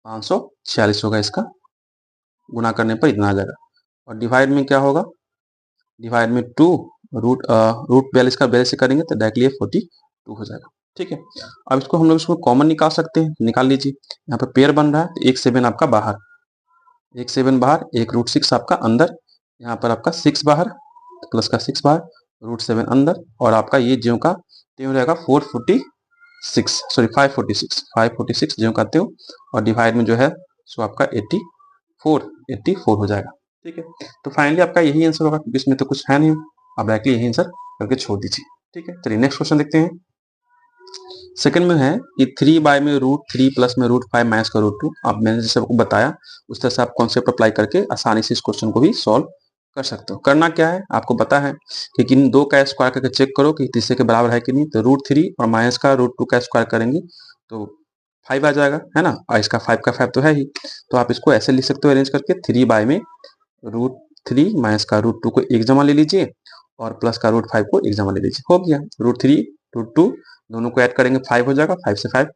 546 होगा। इसका गुना करने पर इतना आ जाएगा। और डिवाइड में क्या होगा, डिवाइड में 2 रूट 42 का 42 से करेंगे तो डायरेक्टली 42 हो जाएगा। ठीक है। अब इसको हम लोग इसमें कॉमन निकाल सकते हैं, निकाल लीजिए। यहाँ पर पेयर बन रहा है तो 1 7 आपका बाहर, 1 7 बाहर, एक √6 आपका अंदर। यहाँ पर आपका 6 बाहर, प्लस का 6 बाहर, √7 अंदर। और आपका ये ज्यों का त्यों रहेगा 446, सॉरी 546 ज्यों का त्यों। और डिवाइड में जो है सो आपका 84 हो जाएगा। ठीक है। तो फाइनली आपका यही आंसर होगा क्योंकि इसमें तो कुछ है नहीं, आप डायरेक्टली यही आंसर करके छोड़ दीजिए। ठीक है। चलिए नेक्स्ट क्वेश्चन देखते हैं। सेकंड में है कि 3 बाय में √3 प्लस में √5 माइनस का √2। आप मैंने जैसे आपको बताया उस तरह से आप कॉन्सेप्ट अप्लाई करके आसानी से इस क्वेश्चन को भी सॉल्व कर सकते हो। करना क्या है आपको पता है कि इन दो का स्क्वायर करके चेक करो कि तीसरे के बराबर है कि नहीं। तो √3 और माइनस का √2 का स्क्वायर करेंगे तो 5 आ जाएगा, है ना। और इसका 5 का 5 तो है ही, तो आप इसको ऐसे लिख सकते हो अरेंज करके, 3 बाय में √3 माइनस का √2 को एक जमा ले लीजिए और प्लस का √5 को एक जमा ले लीजिए। हो गया, √3 √2 दोनों को ऐड करेंगे 5 हो जाएगा, 5 से 5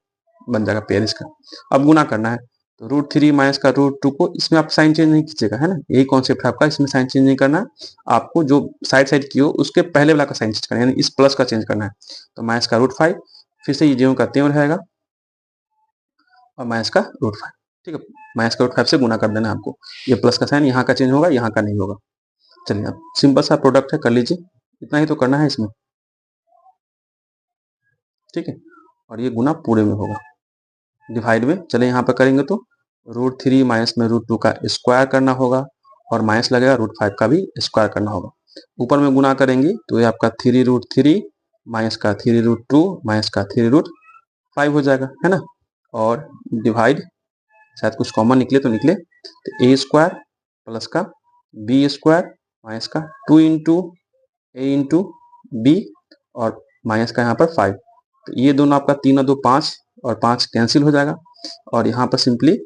बन जाएगा पेयर इसका। अब गुना करना है तो √3 माइनस का √2 को, इसमें आप साइन चेंज नहीं कीजिएगा, है ना, यही कॉन्सेप्ट है आपका। इसमें साइन चेंज नहीं करना, आपको जो साइड साइड की हो उसके पहले वाला का साइन चेंज करना है, यानी इस प्लस का चेंज करना है। तो माइनस का √5 फिर से ये ज्यों का त्यों रहेगा और माइनस का √5। ठीक है, माइनस का √5 से गुना कर देना है आपको। ये प्लस का साइन यहाँ का चेंज होगा, यहाँ का नहीं होगा। चलिए अब सिंपल सा प्रोडक्ट है, कर लीजिए। इतना ही तो करना है इसमें। ठीक है। और ये गुना पूरे में होगा, डिवाइड में चले यहाँ पर करेंगे तो √3 माइनस में √2 का स्क्वायर करना होगा और माइनस लगेगा √5 का भी स्क्वायर करना होगा। ऊपर में गुना करेंगे तो ये आपका 3√3 माइनस का 3√2 माइनस का 3√5 हो जाएगा, है ना। और डिवाइड, शायद कुछ कॉमन निकले तो निकले, तो ए स्क्वायर प्लस का बी स्क्वायर माइनस का 2 इंटू ए इंटू बी और माइनस का यहाँ पर 5। तो ये दोनों आपका 3 और 2 5 और 5 कैंसिल हो जाएगा। और यहाँ पर सिंपली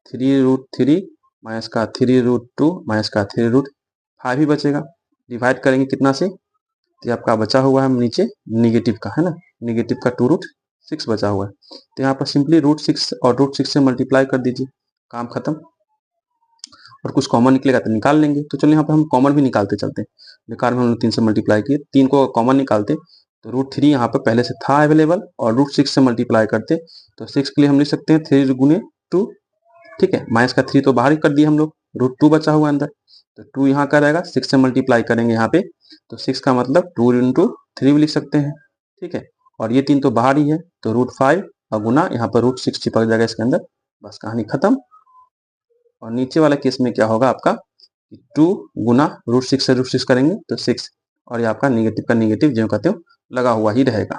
3√3 माइनस का 3√2 माइनस का 3√5 ही बचेगा। डिवाइड करेंगे कितना से, तो आपका बचा हुआ है नीचे निगेटिव का, है ना, निगेटिव का 2√6 बचा हुआ है। तो यहाँ पर सिंपली √6 और √6 से मल्टीप्लाई कर दीजिए, काम खत्म। और कुछ कॉमन निकलेगा तो निकाल लेंगे। तो चलिए यहाँ पर हम कॉमन भी निकालते चलते हैं। बेकार में हमने 3 से मल्टीप्लाई किए, 3 को कॉमन निकालते तो √3 यहाँ पर पहले से था अवेलेबल और √6 से मल्टीप्लाई करते तो 6 के लिए हम लिख सकते हैं 3 गुने 2। ठीक है, माइनस का 3 तो बाहर ही कर दिए हम लोग, √2 बचा हुआ अंदर, तो 2 यहाँ का रहेगा, 6 से मल्टीप्लाई करेंगे यहाँ पे तो 6 का मतलब 2 इंटू 3 भी लिख सकते हैं। ठीक है, और ये 3 तो बाहर ही है तो √5 और गुना यहाँ पर √6 चिपक जाएगा इसके अंदर, बस कहानी खत्म। और नीचे वाला केस में क्या होगा आपका 2 गुना √6 से √6 करेंगे तो 6 और ये आपका निगेटिव का निगेटिव ज्यों का त्यों लगा हुआ ही रहेगा।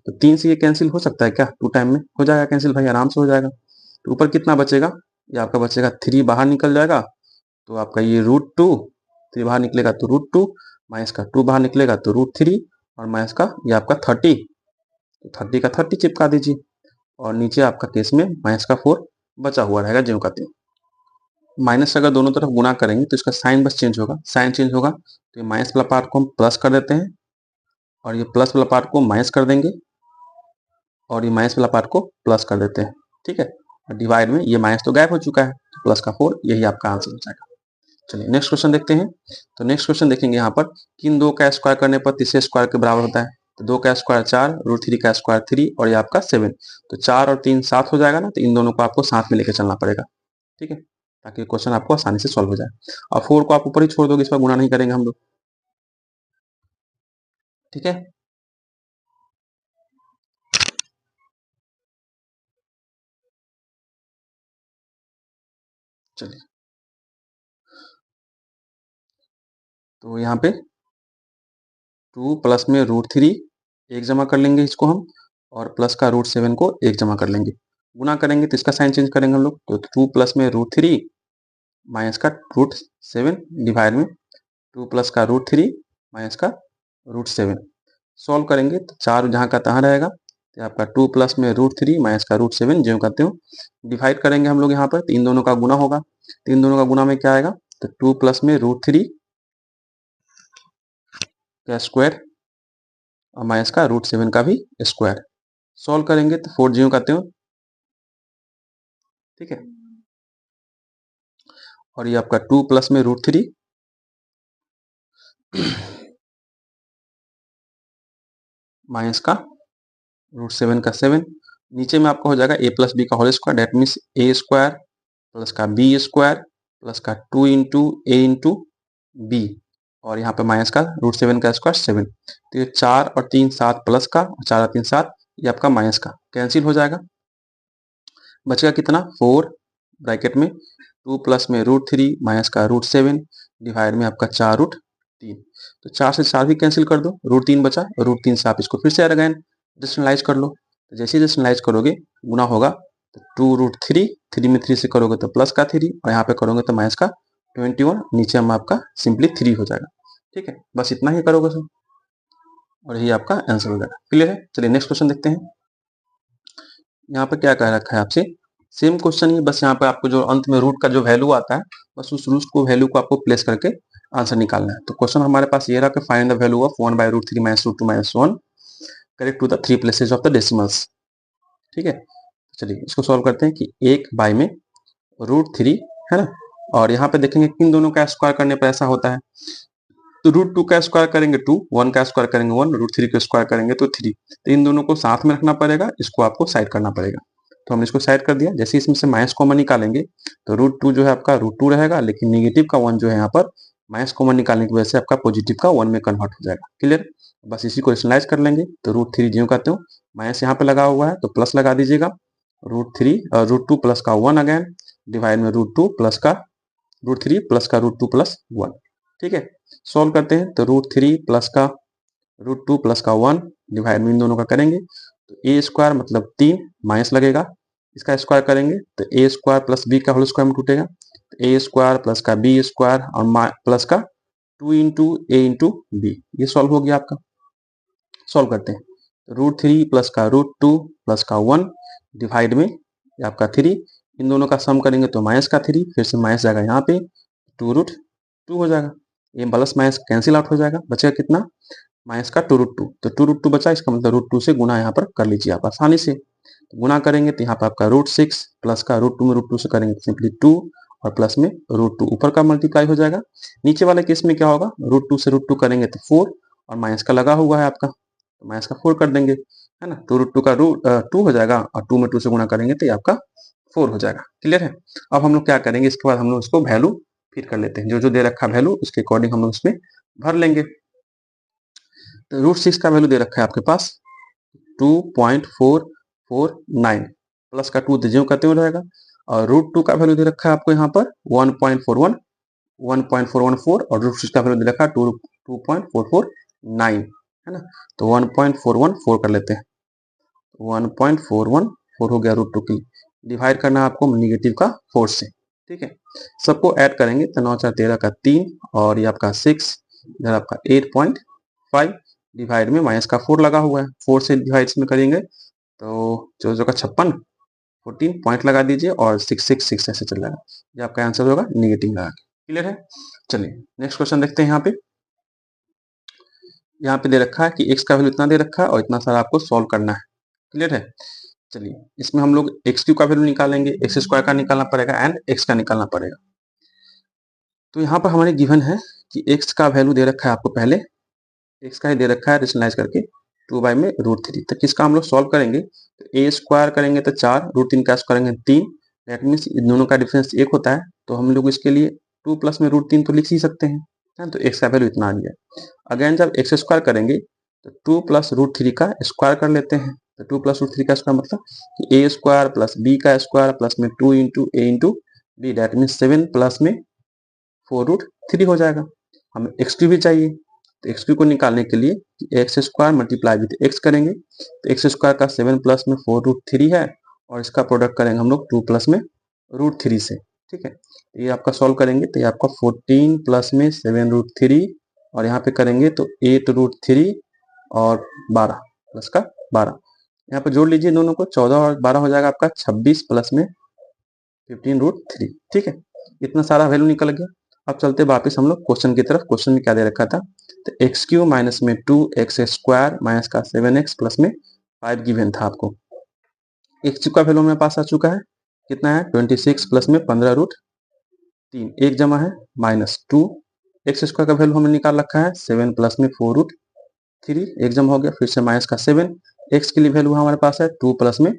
तो 3 से ये कैंसिल हो सकता है क्या, 2 टाइम में हो जाएगा कैंसिल भाई, आराम से हो जाएगा। तो ऊपर कितना बचेगा, ये आपका बचेगा 3 बाहर निकल जाएगा तो आपका ये √2, 3 बाहर निकलेगा तो √2 माइनस का 2 बाहर निकलेगा तो √3 और माइनस का ये आपका 30, तो 30 का 30 चिपका दीजिए। और नीचे आपका केस में माइनस का 4 बचा हुआ रहेगा ज्यों का त्यों। माइनस अगर दोनों तरफ गुना करेंगे तो इसका साइन बस चेंज होगा, साइन चेंज होगा तो ये माइनस वाला पार्ट को हम प्लस कर देते हैं और ये प्लस वाला पार्ट को माइनस कर देंगे और ये माइनस वाला पार्ट को प्लस कर देते हैं। ठीक है, और डिवाइड में ये माइनस तो गायब हो चुका है तो प्लस का 4 यही आपका आंसर हो जाएगा। चलिए नेक्स्ट क्वेश्चन देखते हैं। तो नेक्स्ट क्वेश्चन देखेंगे यहाँ पर किन दो का स्क्वायर करने पर तीसरे स्क्वायर के बराबर होता है। तो 2 का स्क्वायर 4, √3 का स्क्वायर 3 और ये आपका 7। तो 4 और 3 7 हो जाएगा ना, तो इन दोनों को आपको साथ में लेकर चलना पड़ेगा। ठीक है, ताकि क्वेश्चन आपको आसानी से सॉल्व हो जाए। और 4 को आप ऊपर ही छोड़ दोगे, इस पर गुना नहीं करेंगे हम लोग। ठीक है, चलिए, तो यहाँ पे 2 प्लस में √3 एक जमा कर लेंगे इसको हम, और प्लस का √7 को एक जमा कर लेंगे। गुना करेंगे तो इसका साइन चेंज करेंगे हम लोग, तो 2 प्लस में √3 माइनस का √7 डिवाइड में 2 प्लस का √3 माइनस का √7। सॉल्व करेंगे तो 4 जहाँ का तहाँ रहेगा, तो आपका 2 प्लस में √3 माइनस का √7 जो करते हो डिवाइड करेंगे हम लोग यहाँ पर, तो इन दोनों का गुना होगा। तो इन दोनों का गुना में क्या आएगा, तो 2 प्लस में √3 का स्क्वायर और माइनस का √7 का भी स्क्वायर। सॉल्व करेंगे तो 4 जीरो करते हो, ठीक है। और ये आपका 2 प्लस में √3 माइनस का √7 का 7। नीचे में आपका हो जाएगा a प्लस बी का whole square, that means a square plus का b स्क्वायर प्लस का 2 इंटू a इंटू बी, और यहाँ पे माइनस का √7 का स्क्वायर 7। तो ये 4 और 3 7 प्लस का, और 4 और 3 7, ये आपका माइनस का कैंसिल हो जाएगा। बचेगा कितना, 4 ब्रैकेट में 2 प्लस में √3 माइनस का √7 डिवाइड में आपका 4√3। तो 4 से 4 भी कैंसिल कर दो, √3 बचा, √3 से आप इसको फिर से अगेन रेशनलाइज कर लो। तो जैसे ही रेशनलाइज करोगे गुना होगा, तो 2√3, 3 में 3 से करोगे तो प्लस का 3, और यहाँ पे करोगे तो माइनस का 21, नीचे में आपका सिंपली 3 हो जाएगा। ठीक है, बस इतना ही करोगे सर, और यही आपका आंसर हो जाएगा। क्लियर है। चलिए नेक्स्ट क्वेश्चन देखते हैं। यहाँ पे क्या कह रखा है आपसे, सेम क्वेश्चन ही, बस यहाँ पे आपको जो अंत में रूट का जो वैल्यू आता है, बस उस रूट को वैल्यू को आपको प्लेस करके आंसर निकालना है। तो क्वेश्चन हमारे पास ये रहा कि find the value of 1/√3 minus √2 minus 1 correct to the 3 places of the decimals. ठीक है, चलिए इसको सॉल्व करते हैं कि 1 में √3 है ना, और यहाँ पे देखेंगे किन दोनों का स्क्वायर करने पर ऐसा होता है। तो √2 का स्क्वायर करेंगे 2, 1 का स्क्वायर करेंगे 1, √3 का स्क्वायर करेंगे तो 3। तो इन दोनों को साथ में रखना पड़ेगा, इसको आपको साइड करना पड़ेगा। तो हमने इसको साइड कर दिया। जैसे इसमें से माइनस कॉमन निकालेंगे तो √2 जो है आपका √2 रहेगा, लेकिन निगेटिव का 1 जो है यहाँ पर माइनस कॉमन निकालने की वजह से आपका पॉजिटिव का 1 में कन्वर्ट हो जाएगा। क्लियर, बस इसी को रेशनलाइज कर लेंगे। तो √3 ज्यों कहते हो, माइनस यहाँ पे लगा हुआ है तो प्लस लगा दीजिएगा, √2 प्लस का 1 अगेन डिवाइड में √2 प्लस का √3 प्लस का √2 प्लस 1। ठीक है, सॉल्व करते हैं तो √3 प्लस का √2 प्लस का 1 डिवाइड में इन दोनों का करेंगे तो ए स्क्वायर मतलब 3 माइनस लगेगा, इसका स्क्वायर करेंगे तो ए स्क्वायर प्लस बी का होल स्क्वायर में टूटेगा, तो ए स्क्वायर प्लस का बी स्क्वायर और प्लस का 2 इंटू ए इंटू बी। ये सॉल्व हो गया आपका। सॉल्व करते हैं तो √3 प्लस का √2 प्लस का 1 डिवाइड में आपका 3, इन दोनों का सम करेंगे तो माइनस का 3, फिर से माइनस जाएगा यहाँ पे 2√2 हो जाएगा। ये प्लस माइनस कैंसिल आउट हो जाएगा, बचेगा कितना, माइनस का 2√2। तो 2√2 बचा, इसका मतलब √2 से गुना यहाँ पर कर लीजिए आप आसानी से। तो गुना करेंगे तो यहाँ पर आपका √6 प्लस का √2 में √2 से करेंगे तो सिंपली 2, और प्लस में √2 ऊपर का मल्टीप्लाई हो जाएगा। नीचे वाले केस में क्या होगा, √2 से √2 करेंगे तो 4, और माइनस का लगा हुआ है आपका तो माइनस का 4 कर देंगे, है ना। तो √2 का 2 हो जाएगा, और 2 में 2 से गुना करेंगे तो ये आपका 4 हो जाएगा। क्लियर है। अब हम लोग क्या करेंगे, इसके बाद हम लोग इसको वैल्यू फिर कर लेते हैं, जो जो दे रखा वैल्यू उसके अकॉर्डिंग हम लोग इसमें भर लेंगे। तो √6 का वैल्यू दे रखा है आपके पास 2.449 प्लस का 2 ज्यों करते हुए रहेगा, और √2 का वैल्यू दे रखा है आपको यहाँ पर 1.414, और √6 का वैल्यू दे रखा है 2.449, है ना। तो 1.414 कर लेते हैं, 1.414 हो गया √2 की। डिवाइड करना है आपको निगेटिव का 4 से। ठीक है, सबको ऐड करेंगे तो 9 4 13 का 3, और ये आपका 6, इधर आपका 8.5 डिवाइड में माइनस का 4 लगा हुआ है, 4 से डिवाइड में करेंगे तो 14 का 56, 14 पॉइंट लगा दीजिए, और 666 ऐसे चल जाएगा। ये आपका आंसर होगा निगेटिव लगा के। क्लियर है। चलिए नेक्स्ट क्वेश्चन देखते हैं। यहाँ पे दे रखा है कि x का वैल्यू इतना दे रखा है और इतना सारा आपको सॉल्व करना है। क्लियर है। चलिए इसमें हम लोग x क्यू का वैल्यू निकालेंगे, x स्क्वायर का निकालना पड़ेगा एंड x का निकालना पड़ेगा। तो यहाँ पर हमारे गिवन है कि x का वैल्यू दे रखा है आपको, पहले x का ही दे रखा है रेशनलाइज करके 2 में √3। तो किसका हम लोग सॉल्व करेंगे, तो a स्क्वायर करेंगे तो 4, √3 का करेंगे 3, दैट मीन्स इन दोनों का डिफरेंस 1 होता है। तो हम लोग इसके लिए 2 प्लस में √3 तो लिख ही सकते हैं, है। तो x का वैल्यू इतना आ गया। अगेन जब x स्क्वायर करेंगे तो 2 प्लस √3 का स्क्वायर कर लेते हैं। तो 2 प्लस √3 का स्क्वायर मतलब कि a स्क्वायर प्लस b का स्क्वायर प्लस में 2 into a into B that means 7 plus में 4√3 हो जाएगा। हमें एक्स क्यू भी चाहिए, तो एक्स क्यू को निकालने के लिए x square multiply with x करेंगे, तो एक्स स्क्वायर का 7 प्लस में 4√3 है और इसका प्रोडक्ट करेंगे हम लोग 2 प्लस में √3 से। ठीक है, ये आपका सॉल्व करेंगे तो ये आपका 14 प्लस में 7√3 और यहाँ पे करेंगे तो 8√3 और 12 प्लस का 12, यहाँ पे जोड़ लीजिए दोनों को, 14 और 12 हो जाएगा आपका 26 प्लस में 15√3। ठीक है, इतना सारा वैल्यू निकल गया। अब चलते वापस हम लोग क्वेश्चन की तरफ। क्वेश्चन में क्या दे रखा था, तो एक्स क्यू माइनस में 2x स्क्वायर माइनस का 7x प्लस में 5 गिवन था आपको। एक्स क्यू का वैल्यू हमारे पास आ चुका है, कितना है 26 प्लस में 15√3, एक जमा है माइनस 2, एक्स स्क्वायर का वैल्यू हमने निकाल रखा है 7 प्लस में 4√3, एक जमा हो गया, फिर से माइनस का 7, एक्स के लिए वैल्यू हमारे पास है 2 प्लस में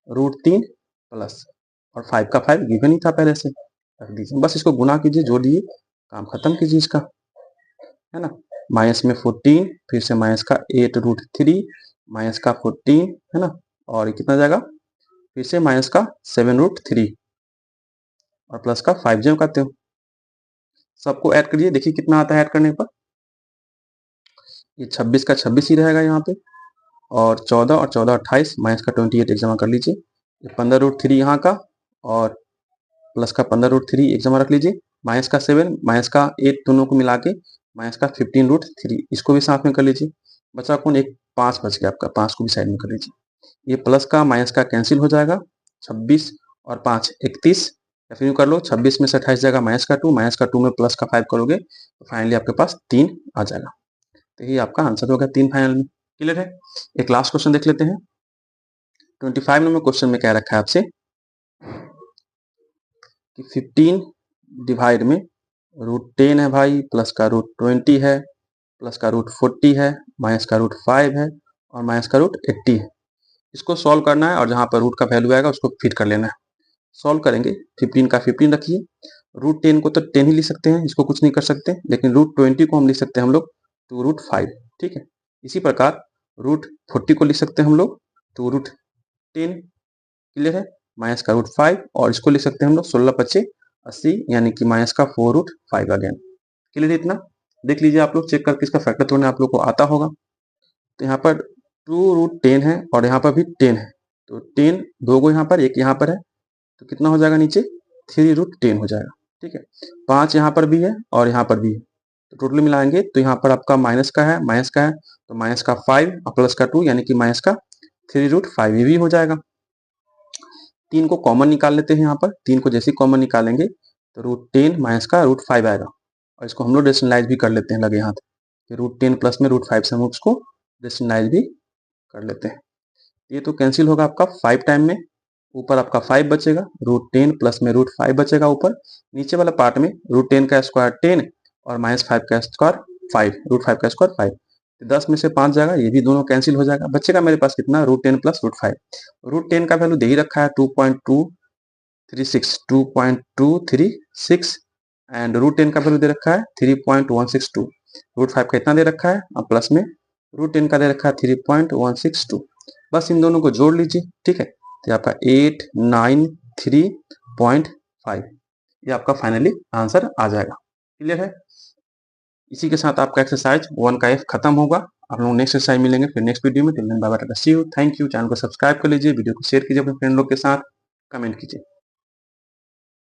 √3 प्लस और 5 का 5 गिवन ही था पहले से, रख दीजिए, बस इसको गुना कीजिए, जोड़ दीजिए, काम खत्म कीजिए इसका, है ना। माइनस में 14, फिर से माइनस का 8√3 माइनस का 14, है ना, और ये कितना जाएगा, फिर से माइनस का 7√3 और प्लस का 5 जब करते हो, सबको ऐड करिए, देखिए कितना आता है ऐड करने पर, ये 26 का 26 ही रहेगा यहाँ पे, और 14 और 14 28 माइनस का 28 एक जमा कर लीजिए, 15√3 यहाँ का और प्लस का 15√3 एक जमा रख लीजिए, माइनस का 7 माइनस का 8 दोनों को मिला के माइनस का 15√3 इसको भी साथ में कर लीजिए, बचा कौन, एक 5 बच गया आपका, 5 को भी साइड में कर लीजिए, ये प्लस का माइनस का कैंसिल हो जाएगा, 26 और 5 31, या फिर कर लो 26 में से 28 जाएगा माइनस का 2, माइनस का 2 में प्लस का 5 करोगे तो फाइनली आपके पास 3 आ जाएगा। तो ये आपका आंसर हो गया 3 फाइनल में। क्लियर है। एक लास्ट क्वेश्चन देख लेते हैं। 25 नंबर क्वेश्चन में क्या रखा है आपसे कि 15 डिवाइड में √10 है भाई, प्लस का √20 है, प्लस का √40 है, माइनस का √5 है और माइनस का √80 है। इसको सॉल्व करना है और जहां पर रूट का वैल्यू आएगा उसको फिट कर लेना है। सॉल्व करेंगे, 15 का 15 रखिए, √10 को तो 10 ही लिख सकते हैं, इसको कुछ नहीं कर सकते, लेकिन √20 को हम लिख सकते हैं हम लोग 2√5। ठीक है, इसी प्रकार √40 को लिख सकते हैं हम लोग 2√10। क्लियर है, माइनस का √5 और इसको लिख सकते हैं हम लोग 16 25 80, यानी कि माइनस का 4√5 अगेन। क्लियर है, इतना देख लीजिए आप लोग, चेक करके इसका फैक्टर तोड़ना आप लोग को आता होगा। तो यहाँ पर 2√10 है और यहाँ पर भी 10 है, तो 10 दो गो यहाँ पर, एक यहाँ पर है, तो कितना हो जाएगा नीचे 3√10 हो जाएगा। ठीक है, 5 यहाँ पर भी है और यहाँ पर भी है, तो टोटल मिलाएंगे तो यहाँ पर आपका माइनस का है, माइनस का है तो माइनस का 5 और प्लस का 2, यानी कि माइनस का 3√5 ये भी हो जाएगा। 3 को कॉमन निकाल लेते हैं, यहाँ पर 3 को जैसे कॉमन निकालेंगे तो √10 माइनस का √5 आएगा, और इसको हम लोग रेशनलाइज भी कर लेते हैं लगे हाथ, √10 प्लस में √5 से हम उसको रेशनलाइज भी कर लेते हैं। ये तो कैंसिल होगा आपका 5 टाइम में, ऊपर आपका 5 बचेगा, √10 प्लस में √5 बचेगा ऊपर, नीचे वाला पार्ट में √10 का स्क्वायर 10 और माइनस 5 का स्क्वायर 5, √5 का स्क्वायर 5, 10 में से 5 जाएगा, ये भी दोनों कैंसिल हो जाएगा, बचेगा मेरे पास कितना √10 प्लस √5। √10 का वैल्यू दे ही रखा है 2.236 एंड √10 का वैल्यू दे रखा है 3.162, √5 का इतना दे रखा है और प्लस में √10 का दे रखा है 3.162, बस इन दोनों को जोड़ लीजिए। ठीक है, तो आपका 893.5 ये आपका फाइनली आंसर आ जाएगा। क्लियर है, इसी के साथ आपका एक्सरसाइज 1 का F खत्म होगा। आप लोग नेक्स्ट एक्सरसाइज मिलेंगे फिर नेक्स्ट वीडियो में। Till then bye bye, see you, thank you. Channel को सब्सक्राइब कर लीजिए, वीडियो को शेयर कीजिए अपने फ्रेंड लोग के साथ, कमेंट कीजिए।